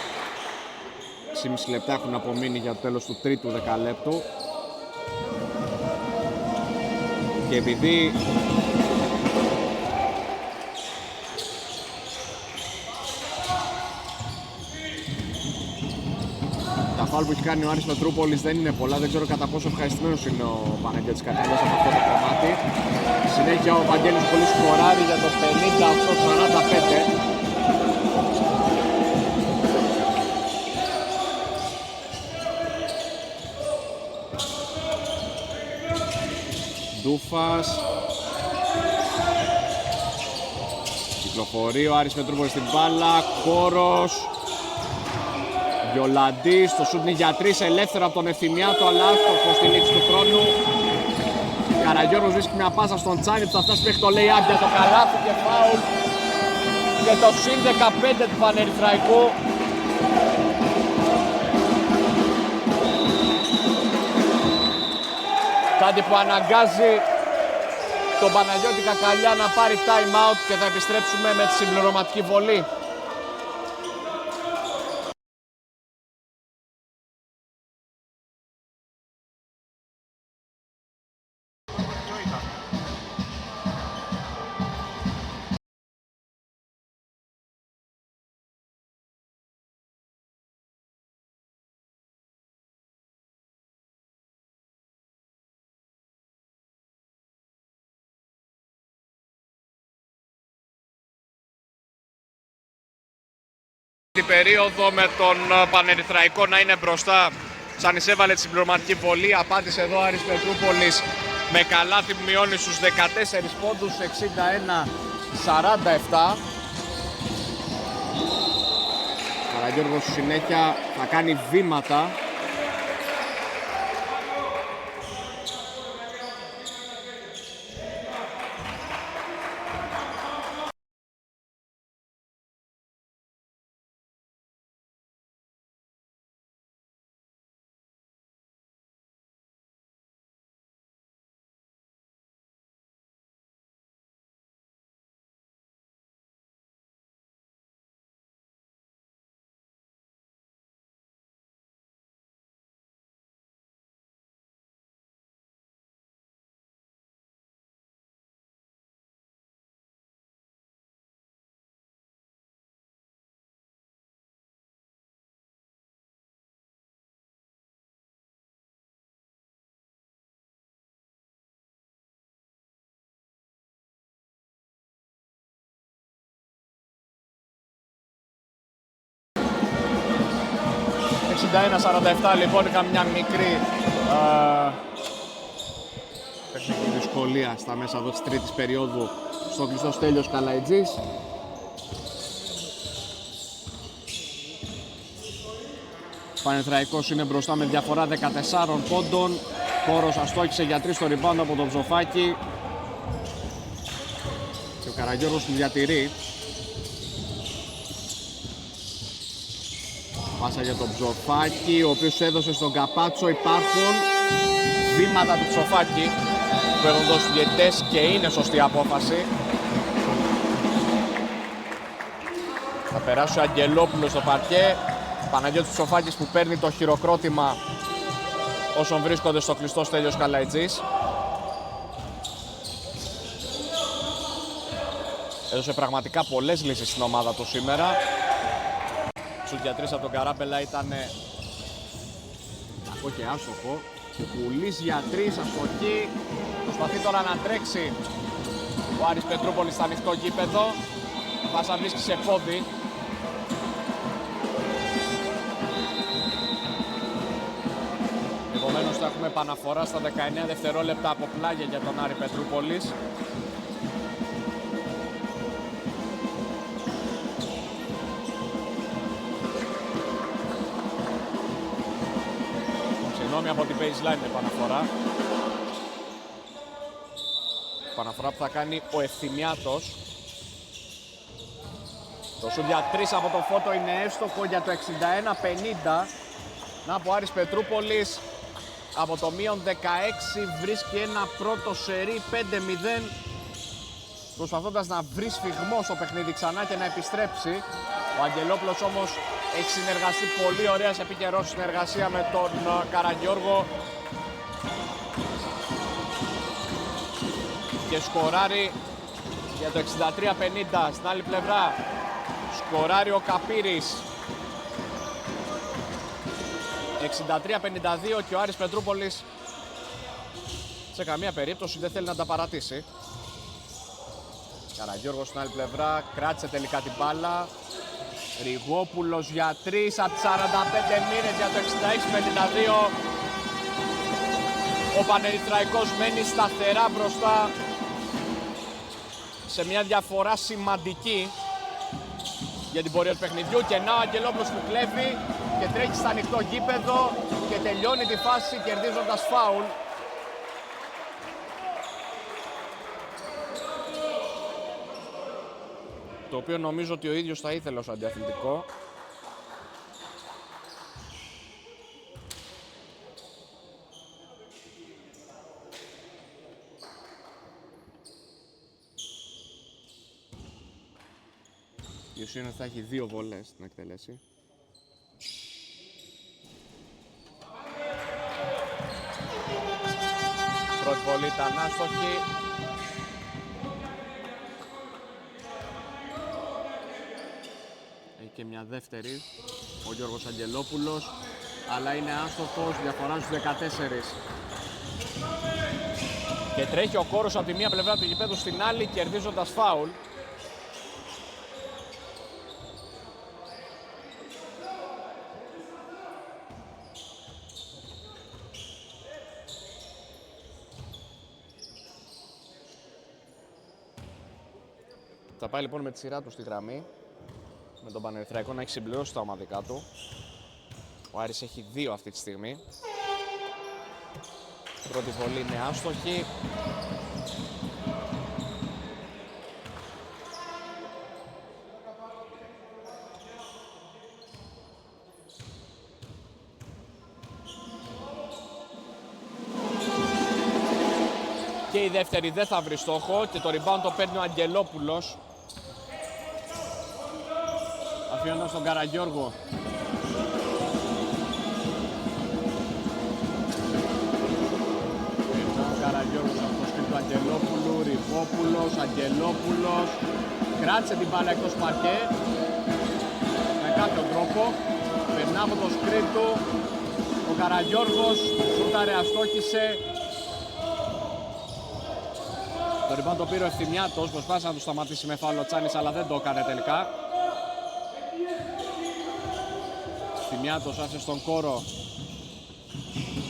6,5 λεπτά έχουν απομείνει για το τέλος του τρίτου δεκαλέπτου. Και επειδή τα φάουλ που έχει κάνει ο Άρης Πετρούπολης δεν είναι πολλά, δεν ξέρω κατά πόσο ευχαριστημένος είναι ο Παναγιώτης Καρκαλιάς από αυτό το κομμάτι. Συνέχεια ο Βαγγέλης πολύ σκοράρει για το 58-45. Ντούφας. Κυκλοφορεί ο Άρης Πετρούπολης στην μπάλα. Κόρος. Γιολαντής, το σούτ είναι για 3, ελεύθερο από τον Ευθυμιάτο, αλλά άστοχο στη λήξη του χρόνου. Καραγιώργος βρίσκει μια πάσα στον Τσάνι που θα φτάσει μέχρι το lay-up για το καλάθι και φάουλ. Και το συν 15 του Πανερθραϊκού. Κάτι που αναγκάζει τον Παναγιώτη Κακαλιά να πάρει time out και θα επιστρέψουμε με τη συμπληρωματική βολή. Την περίοδο με τον Πανερθραϊκό να είναι μπροστά. Τσάνης έβαλε τη συμπληρωματική βολή, απάντησε εδώ Άρης Πετρούπολης με καλάθι που μειώνει στους 14 πόντους, 61-47. Καραγιώργος συνέχεια θα κάνει βήματα. Λοιπόν, είχαμε μια μικρή τεχνική δυσκολία στα μέσα εδώ της τρίτης περίοδου στο κλειστό Στέλιος Καλαϊτζής. Ο Πανερθραϊκός είναι μπροστά με διαφορά 14 πόντων. Κόρος αστόχησε για 3 στο rebound από τον Ψοφάκη. Και ο Καραγιώργος του διατηρεί. Πάσα για τον Ψοφάκη, ο οποίος έδωσε στον Καπάτσο. Υπάρχουν βήματα του Ψοφάκη που έχουν δώσει οι διαιτητές και είναι σωστή απόφαση. Θα περάσει ο Αγγελόπουλος στο παρκέ. Παναγιώτης Ψοφάκης που παίρνει το χειροκρότημα όσων βρίσκονται στο κλειστό Στέλιος Καλαϊτζής. Έδωσε πραγματικά πολλές λύσεις στην ομάδα του σήμερα. Σουτ για 3 από τον Καράμπελα ήταν κακό και άστοχο. Ο Πουλής για 3 αστοχή. Προσπαθεί τώρα να τρέξει ο Άρης Πετρούπολης στο ανοιχτό γήπεδο. Πάσα βρίσκει σε πόδι. Επομένως θα έχουμε επαναφορά στα 19 δευτερόλεπτα από πλάγια για τον Άρη Πετρούπολης. Συγγνώμη, από την baseline επαναφορά. Επαναφορά που θα κάνει ο Ευθυμιάτος. Το σουτ για 3 από το Φώτο είναι εύστοχο για το 61-50. Να από Άρης Πετρούπολης από το μείον 16 βρίσκει ένα πρώτο σερί 5-0, προσπαθώντας να βρει σφιγμό στο παιχνίδι ξανά και να επιστρέψει. Ο Αγγελόπουλος όμως έχει συνεργαστεί πολύ ωραία σε pick and roll συνεργασία με τον Καραγιώργο και σκοράρει για το 63-50. Στην άλλη πλευρά σκοράρει ο Καπύρης 63-52 και ο Άρης Πετρούπολης σε καμία περίπτωση δεν θέλει να τα παρατήσει. Καραγιώργος στην άλλη πλευρά κράτησε τελικά την μπάλα. Ριγόπουλος για 3 από 45 μοίρες για το 66-52. Ο Πανερυθραϊκός μένει σταθερά μπροστά σε μια διαφορά σημαντική για την πορεία του παιχνιδιού. Και να ο Αγγελόπουλος που κλέβει και τρέχει στο ανοιχτό γήπεδο και τελειώνει τη φάση κερδίζοντας φάουλ. Το οποίο νομίζω ότι ο ίδιος θα ήθελε ως αντιαθλητικό. Η ουσία θα έχει 2 βολές στην εκτέλεση. Πρώτη βολή ήταν άστοχη. Έχει και μια δεύτερη ο Γιώργος Αγγελόπουλος, αλλά είναι άστοχος, διαφορά στους 14. Και τρέχει ο Κόρος από τη μία πλευρά του γηπέδου στην άλλη, κερδίζοντας φάουλ. Θα πάει λοιπόν με τη σειρά του στη γραμμή, με τον Πανερυθραϊκό να έχει συμπληρώσει τα ομαδικά του. Ο Άρης έχει 2 αυτή τη στιγμή. Πρώτη βολή είναι άστοχη. Και η δεύτερη δεν θα βρει στόχο και το rebound το παίρνει ο Αγγελόπουλος, αφήνοντας τον Καραγιώργο. Ο Καραγιώργος από το σκριν του Αγγελόπουλου, Αγγελόπουλος κράτησε την μπάλα εκτός παρκέ με κάποιο τρόπο, περνά από το σκριν του, ο Καραγιώργος σούταρε, αστόχησε. Το rebound το πήρε ο Ευθυμιάτος, προσπάθησε να του σταματήσει με φάουλ ο Τσάνης, αλλά δεν το έκανε τελικά. Ευθυμιάτος άφησε στον Κόρο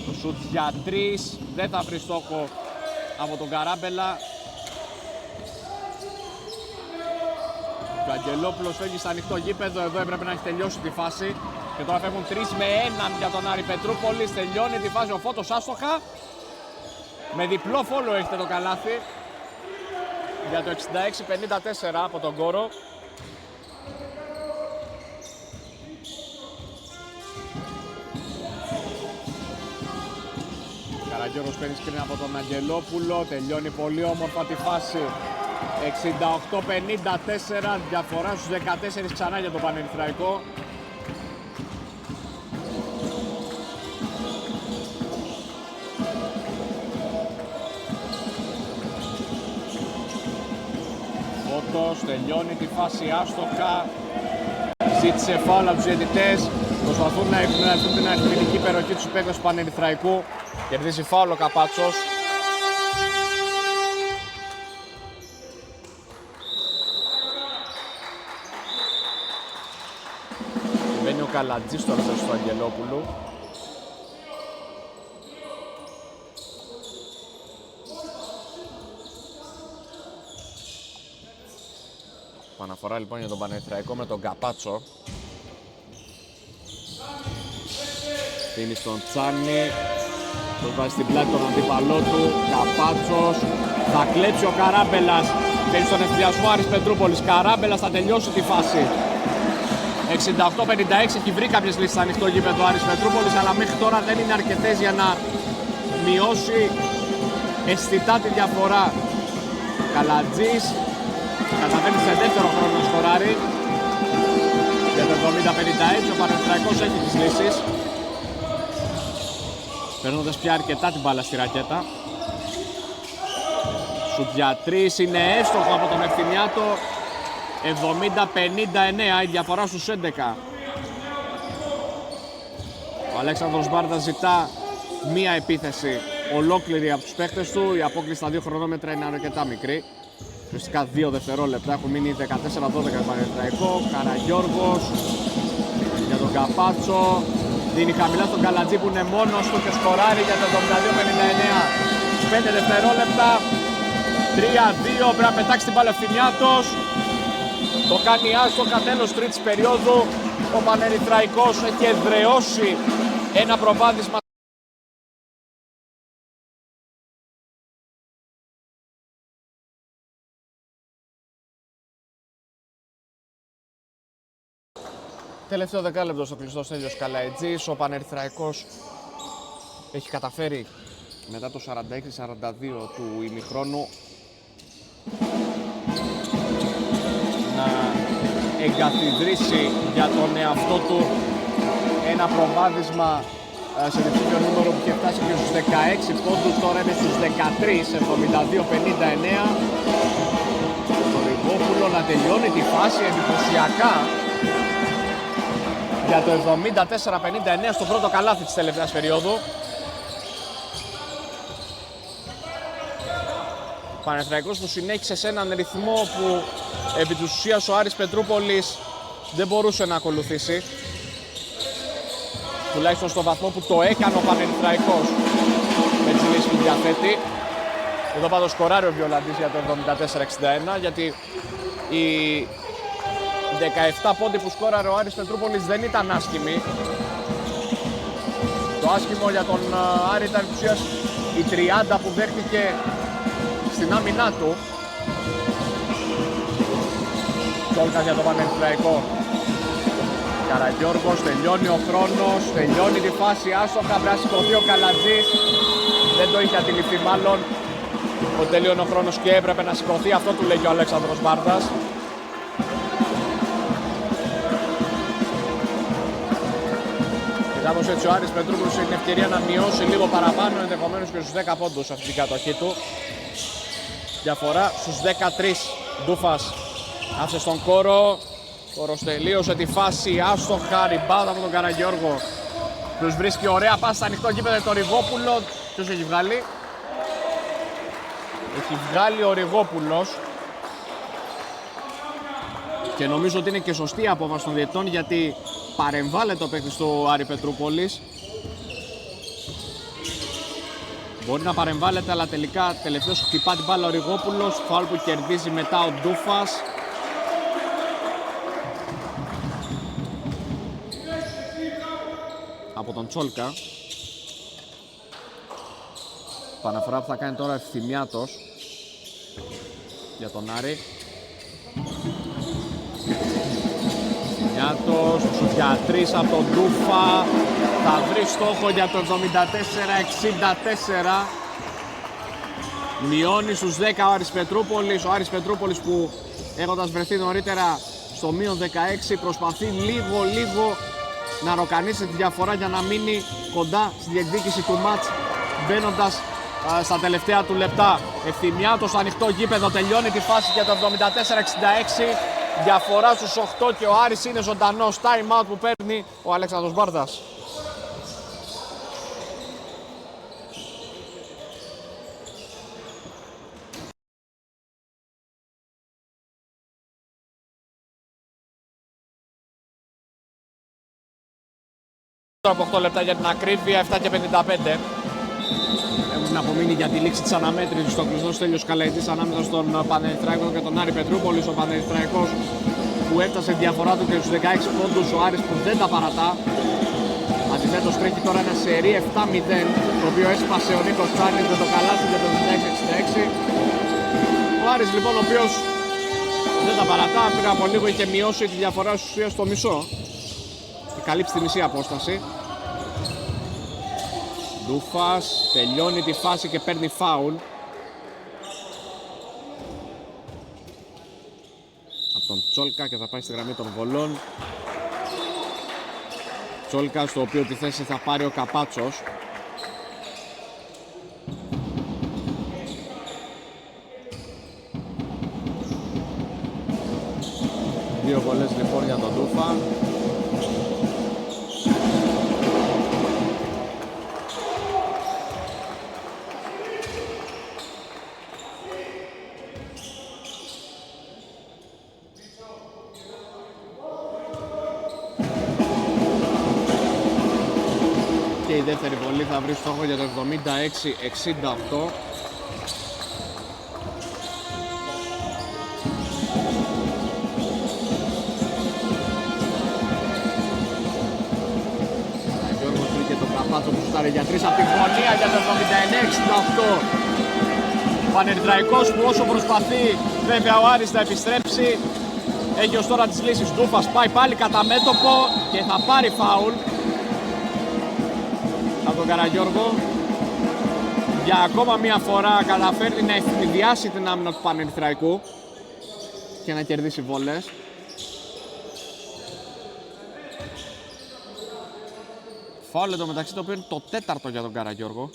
το σουτ για 3, δεν θα βρει στόχο από τον Καράμπελα. Ο Αγγελόπουλος φεύγει στο ανοιχτό γήπεδο, εδώ έπρεπε να έχει τελειώσει τη φάση. Και τώρα φεύγουν 3 με 1 για τον Άρη Πετρούπολης, τελειώνει τη φάση ο Φώτος άστοχα. Με διπλό φόλο έχετε το καλάθι για το 66-54 από τον Κόρο. Καραγιώργος παίρνει σκριν από τον Αγγελόπουλο, τελειώνει πολύ όμορφα τη φάση. 68-54, διαφορά στους 14 ξανά για τον Πανερυθραϊκό. Καπάτσος, τελειώνει τη φάση άστοχα. Ζήτησε φάουλ από τους διαιτητές. Προσπαθούν να εκμεταλλευτούν την αριθμητική υπεροχή του παίκτες του Πανερυθραϊκού. Κερδίζει φάουλ ο Καπάτσος. Μπαίνει ο Καλατζής στο αριστερό του Αγγελόπουλου. Παναφορά λοιπόν για τον Πανερυθραϊκό με τον Καπάτσο. Δίνει στον Τσάνι. Τον βάζει στην πλάτη τον αντίπαλό του. Καπάτσος. Θα κλέψει ο Καράμπελας. Μπαίνει στον ευθυδιασμό Άρης Πετρούπολης. Καράμπελας θα τελειώσει τη φάση. 68-56, έχει βρει κάποιες λύσεις ανοιχτό γήπεδο Άρης Πετρούπολης, αλλά μέχρι τώρα δεν είναι αρκετές για να μειώσει αισθητά τη διαφορά. Καλατζής καταφέρνει σε δεύτερο χρόνο να σκοράρει. Για το 70-56 ο Πανερυθραϊκός έχει τις λύσεις, παίρνοντας πια αρκετά την μπάλα στη ρακέτα. Σουτ για 3 είναι εύστοχο από τον Ευθυμιάτο. 70-59, η διαφορά στους 11. Ο Αλέξανδρος Μπάρδας ζητά μία επίθεση ολόκληρη από τους παίχτες του. Η απόκληση στα 2 χρονόμετρα είναι αρκετά μικρή. Ουσιαστικά 2 δευτερόλεπτα, έχουν μείνει 14-12 Πανερυθραϊκό. Καραγιώργος για τον Καπάτσο. Δίνει χαμηλά στον Καλατζή που είναι μόνος του και σκοράρει για το 72-59. 5 δευτερόλεπτα. 3-2, πρέπει να πετάξει την μπάλα Ευθυμιάτος. Το κάνει άστοχα, τέλος τρίτης περίοδου. Ο Πανερυθραϊκός έχει εδραιώσει ένα προβάδισμα. Τελευταίο δεκάλεπτο στο κλειστό Στέλιος Καλαετζής. Ο Πανερυθραϊκός έχει καταφέρει μετά το 46-42 του ημιχρόνου να εγκαθιδρύσει για τον εαυτό του ένα προβάδισμα σε διψήφιο νούμερο που είχε φτάσει και στους 16 πόντους, τώρα είναι στους 13, 72-59. Το Ριγόπουλο να τελειώνει τη φάση εντυπωσιακά για το 74-59 στο πρώτο καλάθι της τελευταίας περίοδου. Πανερυθραϊκός που συνέχισε σε έναν ρυθμό που επί της ουσίας ο Άρης Πετρούπολης δεν μπορούσε να ακολουθήσει, τουλάχιστον στο βαθμό που το έκανε ο Πανερυθραϊκός με τις λύσεις που διαθέτει. Εδώ πάντως σκοράρει ο Βιολαντής για το 74-61, γιατί οι 17 πόντοι που σκόραρε ο Άρης Πετρούπολης δεν ήταν άσχημοι. Το άσχημο για τον Άρη ήταν επί της ουσίας οι 30 που δέχτηκε στην άμυνά του. Τσόλκας για το Πανερυθραϊκό. Καραγιώργος, τελειώνει ο χρόνος, τελειώνει τη φάση άστοχα, πρέπει να σηκωθεί ο Καλατζής. Δεν το είχε αντιληφθεί μάλλον ότι τελειώνει ο χρόνος και έπρεπε να σηκωθεί, αυτό του λέγει ο Αλέξανδρος Μπάρδας. Και κάπως έτσι ο Άρης Πετρούπολης έχει την ευκαιρία να μειώσει λίγο παραπάνω, ενδεχομένως και στους 10 πόντους αυτή την κατοχή του. Διαφορά στους 13. Ντούφας άφησε στον Κόρο. Κόρος τελείωσε τη φάση άστοχα, ριμπάουντα από τον Καραγιώργο. Τους βρίσκει ωραία πάση στα ανοιχτό γήπεδο το Ριγόπουλο. Ποιος έχει βγάλει? Έχει βγάλει ο Ριγόπουλος. Και νομίζω ότι είναι και σωστή η απόφαση των διαιτητών, γιατί παρεμβάλλεται ο παίκτης του Άρη Πετρούπολης. Μπορεί να παρεμβάλλεται, αλλά τελικά τελευταίος χτυπά την μπάλα ο Ριγόπουλος. Φάουλ που κερδίζει μετά ο Ντούφας. Από τον Τσόλκα. Παναφορά που θα κάνει τώρα Ευθυμιάτος για τον Άρη. Ευθυμιάτος, σουτ για 3 από τον Ντούφα. Θα βρει στόχο για το 74-64. Μειώνει στους 10 ο Άρης Πετρούπολης. Ο Άρης Πετρούπολης που έχοντας βρεθεί νωρίτερα στο μείον 16 προσπαθεί λίγο να ροκανίσει τη διαφορά για να μείνει κοντά στη διεκδίκηση του μάτς, μπαίνοντας στα τελευταία του λεπτά. Ευθυμιάτος στο ανοιχτό γήπεδο, τελειώνει τη φάση για το 74-66. Διαφορά στους 8 και ο Άρης είναι ζωντανός. Time out που παίρνει ο Αλέξανδρος Μπάρδας. Από 8 λεπτά για την ακρίβεια, 7 και 55. Έχουν απομείνει για τη λήξη της αναμέτρησης στο κλειστό Στέλιος Καλαϊτής ανάμεσα στον Πανερυθραϊκό και τον Άρη Πετρούπολης. Ο Πανερυθραϊκός που έφτασε διαφορά του και στους 16 πόντους, ο Άρης που δεν τα παρατά. Αντιθέτως τρέχει τώρα ένα σερί 7-0, το οποίο έσπασε ο Νίκος Τσάνης με το καλάθι για το 66-66. Ο Άρης λοιπόν, ο οποίος δεν τα παρατά, πριν από λίγο είχε μειώσει τη διαφορά στους ουσίας στο μισό. Καλύψει τη μισή απόσταση. Ντούφας τελειώνει τη φάση και παίρνει φάουλ από τον Τσόλκα και θα πάει στη γραμμή των βολών. Τσόλκα, στο οποίο τη θέση θα πάρει ο Καπάτσος. Δύο βολές λοιπόν για τον Ντούφα. Και η δεύτερη βολή θα βρει στόχο για το 76-68. Γιώργος βρήκε τον Καπάτσο που στάρει για 3 από τη γωνία για το 79-68. Ο Πανερυθραϊκός που όσο προσπαθεί βέβαια ο Άρης να επιστρέψει, έχει ως τώρα τις λύσεις. Ντούφας πάει πάλι κατά μέτωπο και θα πάρει φάουλ από τον Καραγιώργο. Για ακόμα μία φορά καταφέρνει να ευνηδιάσει την άμυνα του Πανερυθραϊκού και να κερδίσει βόλες. Φάουλ εντωμεταξύ, το οποίο είναι το τέταρτο για τον Καραγιώργο.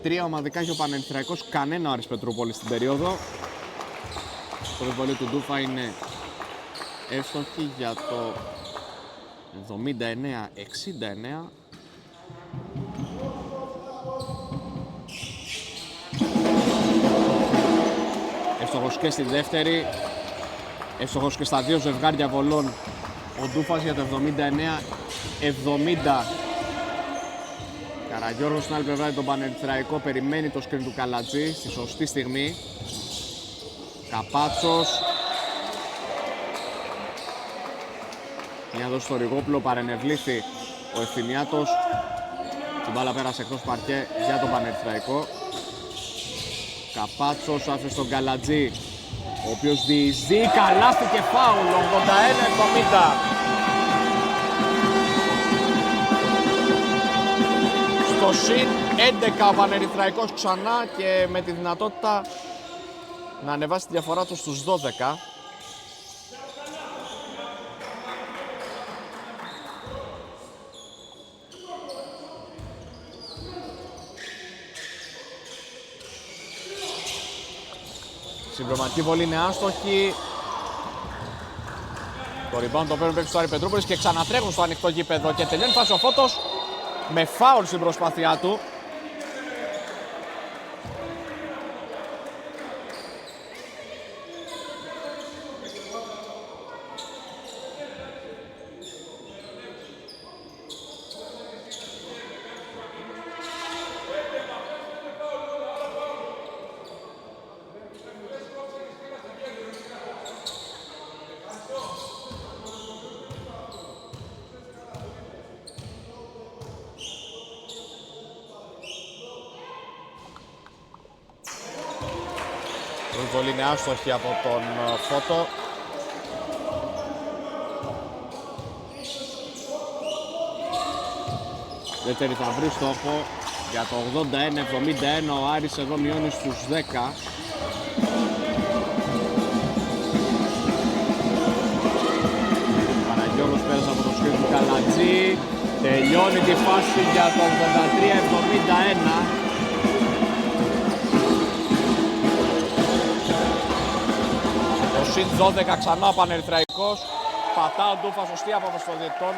3 ομαδικά έχει ο Πανερυθραϊκός, κανένα ο Άρης Πετρούπολης στην περίοδο. Το βολή του Ντούφα είναι εύστοχη για το 79-69. Εύστοχος και στη δεύτερη, εύστοχος και στα δύο ζευγάρια βολών ο Ντούφας για το 79-70. Καραγιώργος στην άλλη πλευρά, τον Πανερυθραϊκό περιμένει το σκριν του Καλατζή στη σωστή στιγμή. Καπάτσος, μια δόση στο Ριγόπουλο, παρενευλήθη ο Ευθυμιάτος. Την μπάλα πέρασε εκτός παρκέ για τον Πανερυθραϊκό. Καπάτσος άφησε τον Καλατζή, ο οποίος διεισδύει, καλάθι και φάουλ, 81-70. Στο συν 11 ο Πανερυθραϊκός ξανά και με τη δυνατότητα να ανεβάσει τη διαφορά του στους 12. Συμπληρωματική βολή είναι άστοχη. Το rebound το παίρνει παίξει στο Άρη Πετρούπολης και ξανατρέχουν στο ανοιχτό γήπεδο και τελειώνει φάση ο Φώτος με φάουλ στην προσπάθειά του. Η βολή είναι άστοχη από τον Φώτο. Δεύτερη θα βρει στόχο για το 81-71. Ο Άρης εδώ μειώνει στους 10. Παναγιώργος πέρασε από το σκριν του Καλατζή. Τελειώνει τη φάση για το Το συν 12 ξανά ο Πανερυθραϊκός. Πατά ο Ντούφα, σωστή απόφαση των διαιτητών.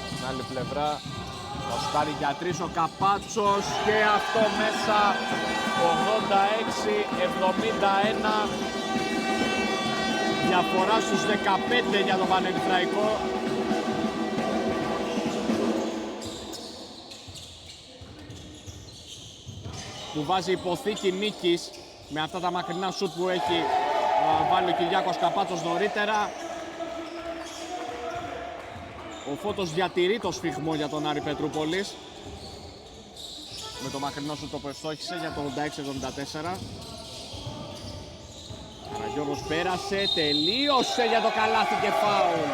Στην άλλη πλευρά το στάρι για 3 ο Καπάτσος και αυτό μέσα. 86-71. Διαφορά στους 15 για τον Πανερυθραϊκό. Του βάζει υποθήκη νίκης με αυτά τα μακρινά σουτ που έχει βάλει ο Κυριάκος Καπάτσος νωρίτερα. Ο Φώτος διατηρεί το σφιγμό για τον Άρη Πετρούπολης με το μακρινό σουτ που ευστόχησε για το 86-74. Καραγιώργος πέρασε, τελείωσε για το καλάθι και φάουλ.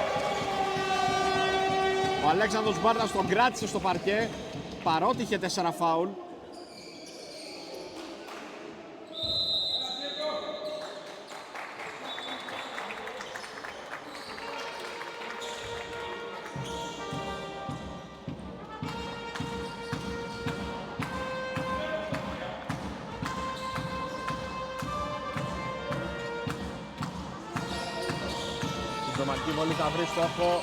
Ο Αλέξανδρος Μπάρνας τον κράτησε στο παρκέ παρότι είχε 4 φάουλ. Συντοματική βολή θα βρει στόχο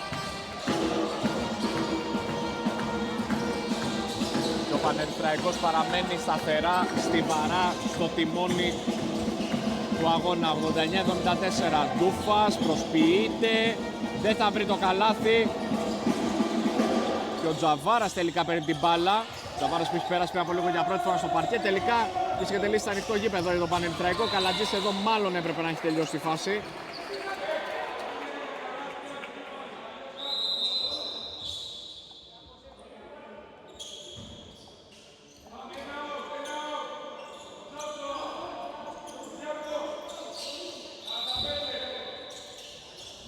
και ο Πανερυθραϊκός παραμένει σταθερά, στιβαρά στο τιμόνι του αγώνα. 89-74. Ντούφας προσποιείται, δεν θα βρει το καλάθι και ο Τζαβάρας τελικά παίρνει την μπάλα. Ο Τζαβάρας που έχει πέρασει πριν από λίγο για πρώτη φορά στο παρκέ, τελικά βρίσκεται λύση στο ανοιχτό γήπεδο για το Πανερυθραϊκό. Καλατζής εδώ μάλλον έπρεπε να έχει τελειώσει τη φάση.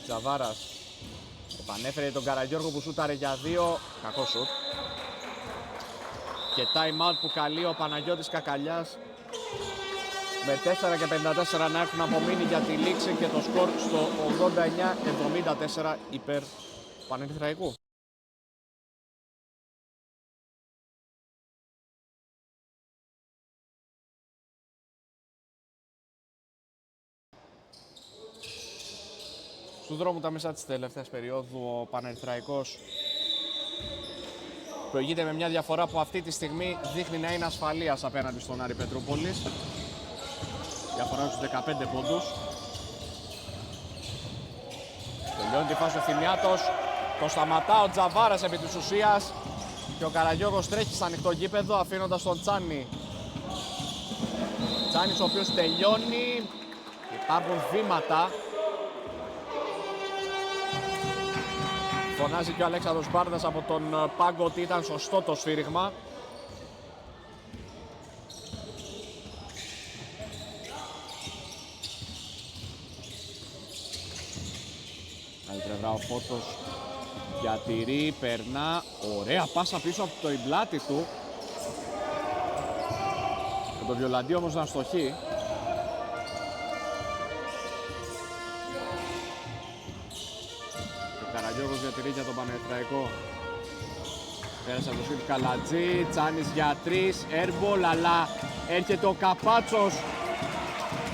Τζαβάρας επανέφερε τον Καραγιώργο που σούταρε για 2, κακό σουτ. Και time out που καλεί ο Παναγιώτης Κακαλιάς με 4 και 54 να έχουν απομείνει για τη λήξη και το σκορ στο 89-74 υπέρ Πανερυθραϊκού. Στου δρόμου τα μέσα της τελευταίας περίοδου ο Πανερυθραϊκός προηγείται με μια διαφορά που αυτή τη στιγμή δείχνει να είναι ασφαλείας απέναντι στον Άρη Πετρούπολης. Διαφορά στους 15 πόντους. Τελειώνει τη φάση ο Θυμιάτος. Το σταματά ο Τζαβάρας επί της ουσίας και ο Καραγιώργος τρέχει στο ανοιχτό γήπεδο αφήνοντας τον Τσάνι. Τσάνις ο οποίος τελειώνει. Υπάρχουν βήματα. Φωνάζει και ο Αλέξανδρος Μπάρνας από τον πάγκο ότι ήταν σωστό το σφύριγμα. Άλλη πλευρά ο Φώτος διατηρεί, περνά, ωραία πάσα πίσω από το ιμπλάτι του. Και το Βιολαντί όμως να αστοχεί. Καραγιώργος διατηρεί για τον Πανερυθραϊκό. Πέρασε από το σουτ Καλατζή, Τσάνης για 3, airball, αλλά έρχεται ο Καπάτσος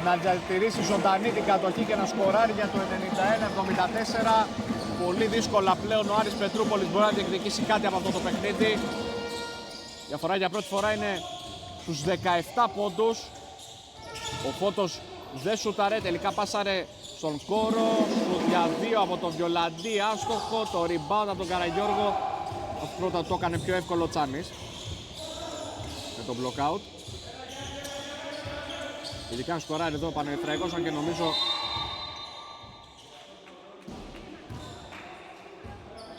να διατηρήσει ζωντανή την κατοχή και να σκοράρει για το 91-74. Πολύ δύσκολα πλέον ο Άρης Πετρούπολης μπορεί να διεκδικήσει κάτι από αυτό το παιχνίδι. Η διαφορά για πρώτη φορά είναι στους 17 πόντους. Ο Φώτος δεν σουταρέ, τελικά πάσαρε στον κόρο, σουτ για 2 από τον Βιολαντί, άστοχο, το rebound από τον Καραγιώργο. Αυτό πρώτα το έκανε πιο εύκολο ο Τσάνης με τον blockout. Ειδικά σκοράρει εδώ ο Πανερυθραϊκός, αν και νομίζω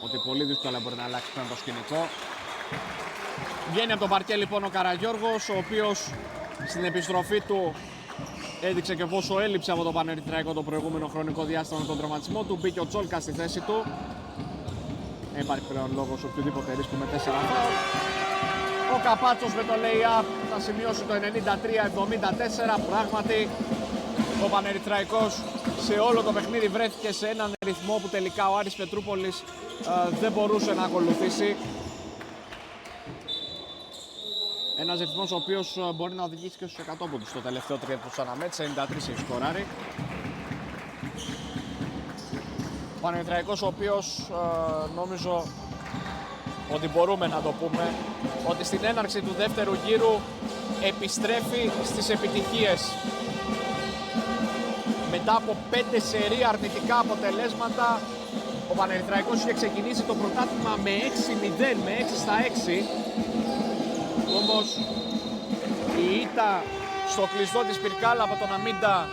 ότι πολύ δύσκολα μπορεί να αλλάξει πέρα το σκηνικό. Βγαίνει από τον παρκέ λοιπόν ο Καραγιώργος, ο οποίος στην επιστροφή του έδειξε και πόσο έλειψε από το Πανερυθραϊκό το προηγούμενο χρονικό διάστημα με τον τραυματισμό του. Μπήκε ο Τσόλκα στη θέση του. Δεν υπάρχει πλέον λόγος οποιοδήποτε ρίσκου με 4 φάουλ. Ο Καπάτσος με το lay-up θα σημειώσει το 93-74. Πράγματι ο Πανερυθραϊκός σε όλο το παιχνίδι βρέθηκε σε έναν ρυθμό που τελικά ο Άρης Πετρούπολης δεν μπορούσε να ακολουθήσει. Ένας ρυθμός ο οποίος μπορεί να οδηγήσει και στους 100 πόντους στο τελευταίο τρίτο του αναμέτρησης, 93 έχει σκοράρει. Ο Πανερυθραϊκός ο οποίος νομίζω ότι μπορούμε να το πούμε ότι στην έναρξη του δεύτερου γύρου επιστρέφει στις επιτυχίες. Μετά από 5 σερί αρνητικά αποτελέσματα, ο Πανερυθραϊκός είχε ξεκινήσει το πρωτάθλημα με 6-0, με 6-6. Όμως η ήττα στο κλειστό της Πυρκάλα από τον Αμίντα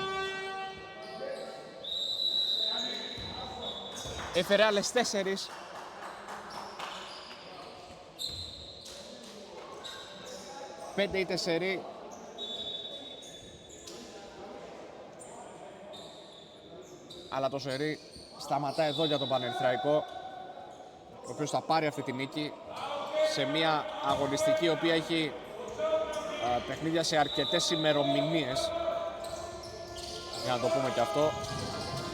έφερε άλλες 4. Πέντε ήττες σερί. Αλλά το σερί σταματά εδώ για τον Πανερυθραϊκό, ο οποίος θα πάρει αυτή τη νίκη σε μια αγωνιστική η οποία έχει παιχνίδια σε αρκετές ημερομηνίες, για να το πούμε και αυτό.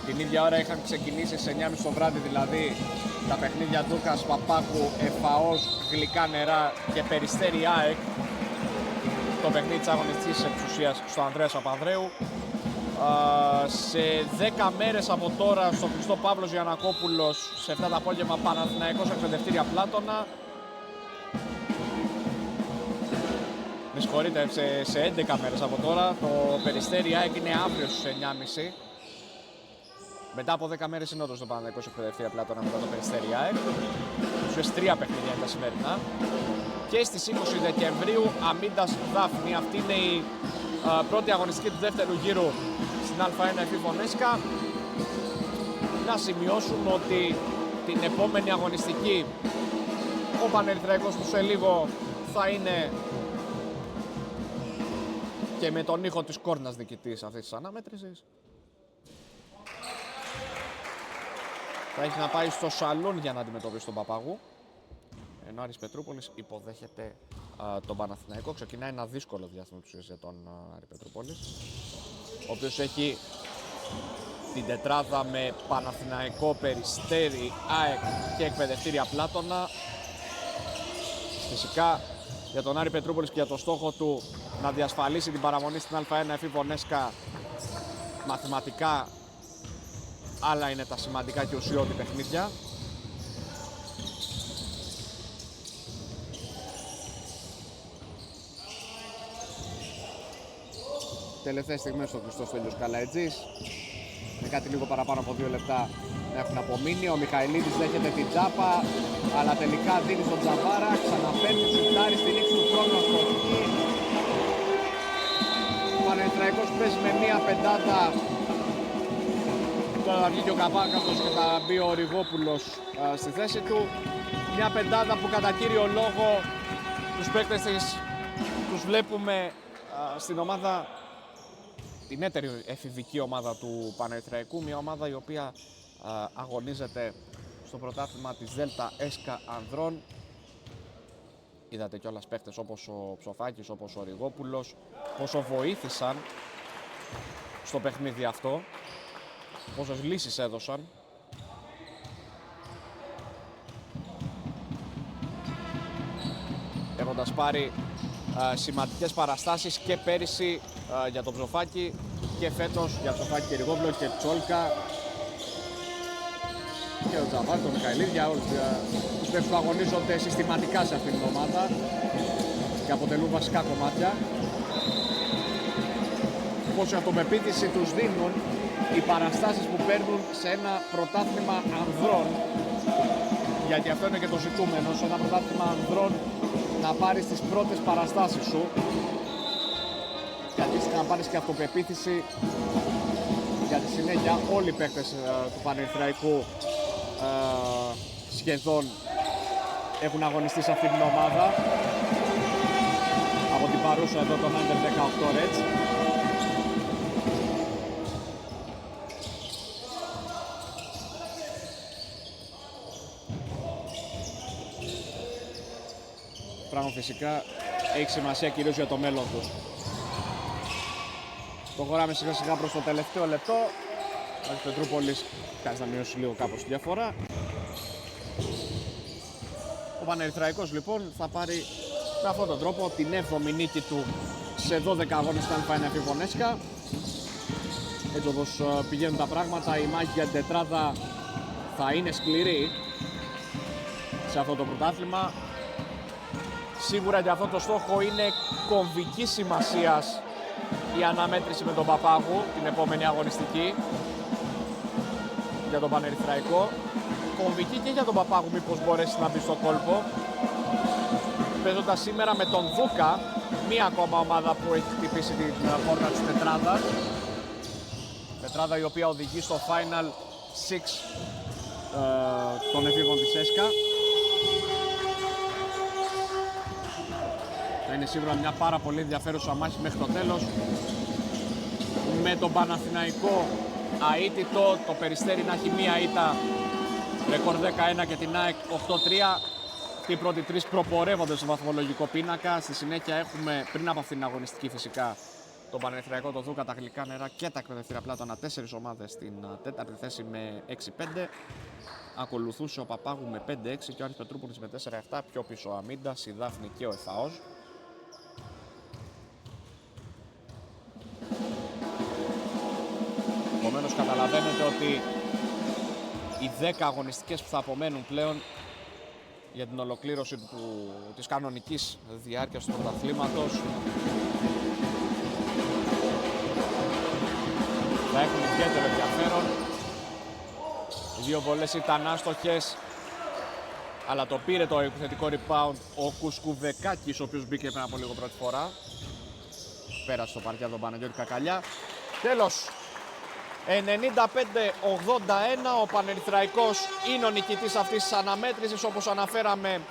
Την ίδια ώρα είχαν ξεκινήσει σε 9.30 το βράδυ δηλαδή τα παιχνίδια Δούκας Παπάκου, Εφαός, Γλυκά Νερά και Περιστέρι ΑΕΚ, το παιχνίδι της αγωνιστικής εξουσίας στο Ανδρέας Παπανδρέου. Σε 10 μέρες από τώρα στο Χριστό Παύλος Γιαννακόπουλος σε 7 το απόγευμα Παναθηναϊκός Εκπαιδευτήρια Πλάτωνα. Με συγχωρείτε, σε 11 μέρες από τώρα το Περιστέρι ΑΕΚ είναι αύριο στις 9.30. Μετά από 10 μέρες είναι όντως το Παναθηναϊκός Εκπαιδευτήρια Πλάτωνα μετά το Περιστέρι ΑΕΚ. Στις 3 παιχνίδια είναι τα σημερινά. Και στις 20 Δεκεμβρίου Αμίντας Δάφνη. Αυτή είναι η πρώτη αγωνιστική του δεύτερου γύρου στην Α1 Εφήβων-Έσκα. Να σημειώσουμε ότι την επόμενη αγωνιστική ο Πανερυθραϊκός που σε λίγο θα είναι και με τον ήχο της κόρνας διοικητής αυτής της αναμέτρησης. Θα έχει να πάει στο Σαλούν για να αντιμετωπίσει τον Παπαγού. Ενώ ο Άρης Πετρούπολης υποδέχεται τον Παναθηναϊκό. Ξεκινάει ένα δύσκολο διάστημα για τον Άρη Πετρούπολης, ο οποίος έχει την τετράδα με Παναθηναϊκό, Περιστέρι, ΑΕΚ και Εκπαιδευτήρια Πλάτωνα. Φυσικά για τον Άρη Πετρούπολης και για το στόχο του να διασφαλίσει την παραμονή στην Α1 Εφήβων-Έσκα, μαθηματικά άλλα είναι τα σημαντικά και ουσιώδη παιχνίδια. Τελευταίες στιγμές ο Χριστός Στέλιος Καλαετζής, με κάτι λίγο παραπάνω από 2 λεπτά να έχουν απομείνει. Ο Μιχαηλίδης δέχεται την τσάπα, αλλά τελικά δίνει στον Τζαβάρα, ξαναπέφτει, σουτάρει στη λήξη του χρόνου αστοχή. Ο Πανερυθραϊκός παίζει με μία πεντάτα. Τώρα θα βγει και ο Καπάκατος και θα μπει ο Ριγόπουλος στη θέση του. Μια πεντάτα που κατά κύριο λόγο τους παίκτες της τους βλέπουμε στην ομάδα, την έτερη εφηβική ομάδα του Πανερυθραϊκού, μια ομάδα η οποία αγωνίζεται στο πρωτάθλημα της Δέλτα Έσκα Ανδρών. Είδατε κιόλας παίχτες όπως ο Ψοφάκης, όπως ο Ριγόπουλος, πόσο βοήθησαν στο παιχνίδι αυτό, πόσες λύσεις έδωσαν. Έχοντας πάρει σημαντικές παραστάσεις και πέρυσι για τον Ψοφάκη και φέτος για Ψοφάκη και Ριγόπουλο και Τσόλκα και ο Τζαβάρ, τον Μιχαηλίδη, για όλους τους παίκτες που αγωνίζονται συστηματικά σε αυτήν την ομάδα και αποτελούν βασικά κομμάτια. Πόση αυτοπεποίθηση τους δίνουν οι παραστάσεις που παίρνουν σε ένα πρωτάθλημα ανδρών, γιατί αυτό είναι και το ζητούμενο, σε ένα πρωτάθλημα ανδρών να πάρεις τις πρώτες παραστάσεις σου, γιατί να πάρεις και αυτοπεποίθηση για τη συνέχεια. Όλοι οι παίκτες του Πανερυθραϊκού σχεδόν έχουν αγωνιστεί σε αυτή την ομάδα από την παρούσα εδώ τον Under 18 Reds. πράγμα φυσικά έχει σημασία κυρίως για το μέλλον του. Προχωράμε σιγά σιγά προς το τελευταίο λεπτό. Ο Άρης Πετρούπολης κάνει να μειώσει λίγο κάπως τη διαφορά. Ο Πανερυθραϊκός λοιπόν θα πάρει με αυτόν τον τρόπο την 7η νίκη του σε 12 αγώνες στα Final Fifonέσκα. Έτσι όπως πηγαίνουν τα πράγματα, η μάχη για την τετράδα θα είναι σκληρή σε αυτό το πρωτάθλημα. Σίγουρα για αυτό το στόχο είναι κομβική σημασίας η αναμέτρηση με τον Παπάγου την επόμενη αγωνιστική για τον Πανερυθραϊκό. Κομβική και για τον Παπάγου μήπως μπορέσει να μπει στο κόλπο, παίζοντας σήμερα με τον Δούκα, μία ακόμα ομάδα που έχει χτυπήσει την πόρτα της τετράδας. Τετράδα η οποία οδηγεί στο Final 6 των εφήβων της ΕΣΚΑ. Θα είναι σίγουρα μια πάρα πολύ ενδιαφέρουσα μάχη μέχρι το τέλος. Με τον Παναθηναϊκό αήττητο, το Περιστέρι να έχει μία ήττα, ρεκόρ 11 και την ΑΕΚ 8-3. Και οι πρώτοι τρεις προπορεύονται στο βαθμολογικό πίνακα. Στη συνέχεια έχουμε, πριν από αυτήν την αγωνιστική φυσικά, τον Πανερυθραϊκό, το Δούκα, τα Γλυκά Νερά και τα Εκπαιδευτήρια Πλάτωνα, 4 ομάδες στην τέταρτη θέση με 6-5. Ακολουθούσε ο Παπάγου με 5-6 και ο Άρης Πετρούπολης με 4-7. Πιο πίσω ο Αμίντας, η Δάφνη και ο ΕΦΑΟΣ. Επομένως καταλαβαίνετε ότι οι 10 αγωνιστικές που θα απομένουν πλέον για την ολοκλήρωση της κανονικής διάρκειας του πρωταθλήματος θα έχουν ιδιαίτερο ενδιαφέρον. Οι δύο βολές ήταν άστοχες, αλλά το πήρε το επιθετικό rebound ο Κουσκουβεκάκης, ο οποίος μπήκε πριν από λίγο πρώτη φορά. Πέρασε το παρκέ από τον Παναγιώτη Κακαλιά. Τέλος, 95-81, ο Πανερυθραϊκός είναι ο νικητής αυτής της αναμέτρησης, όπως αναφέραμε.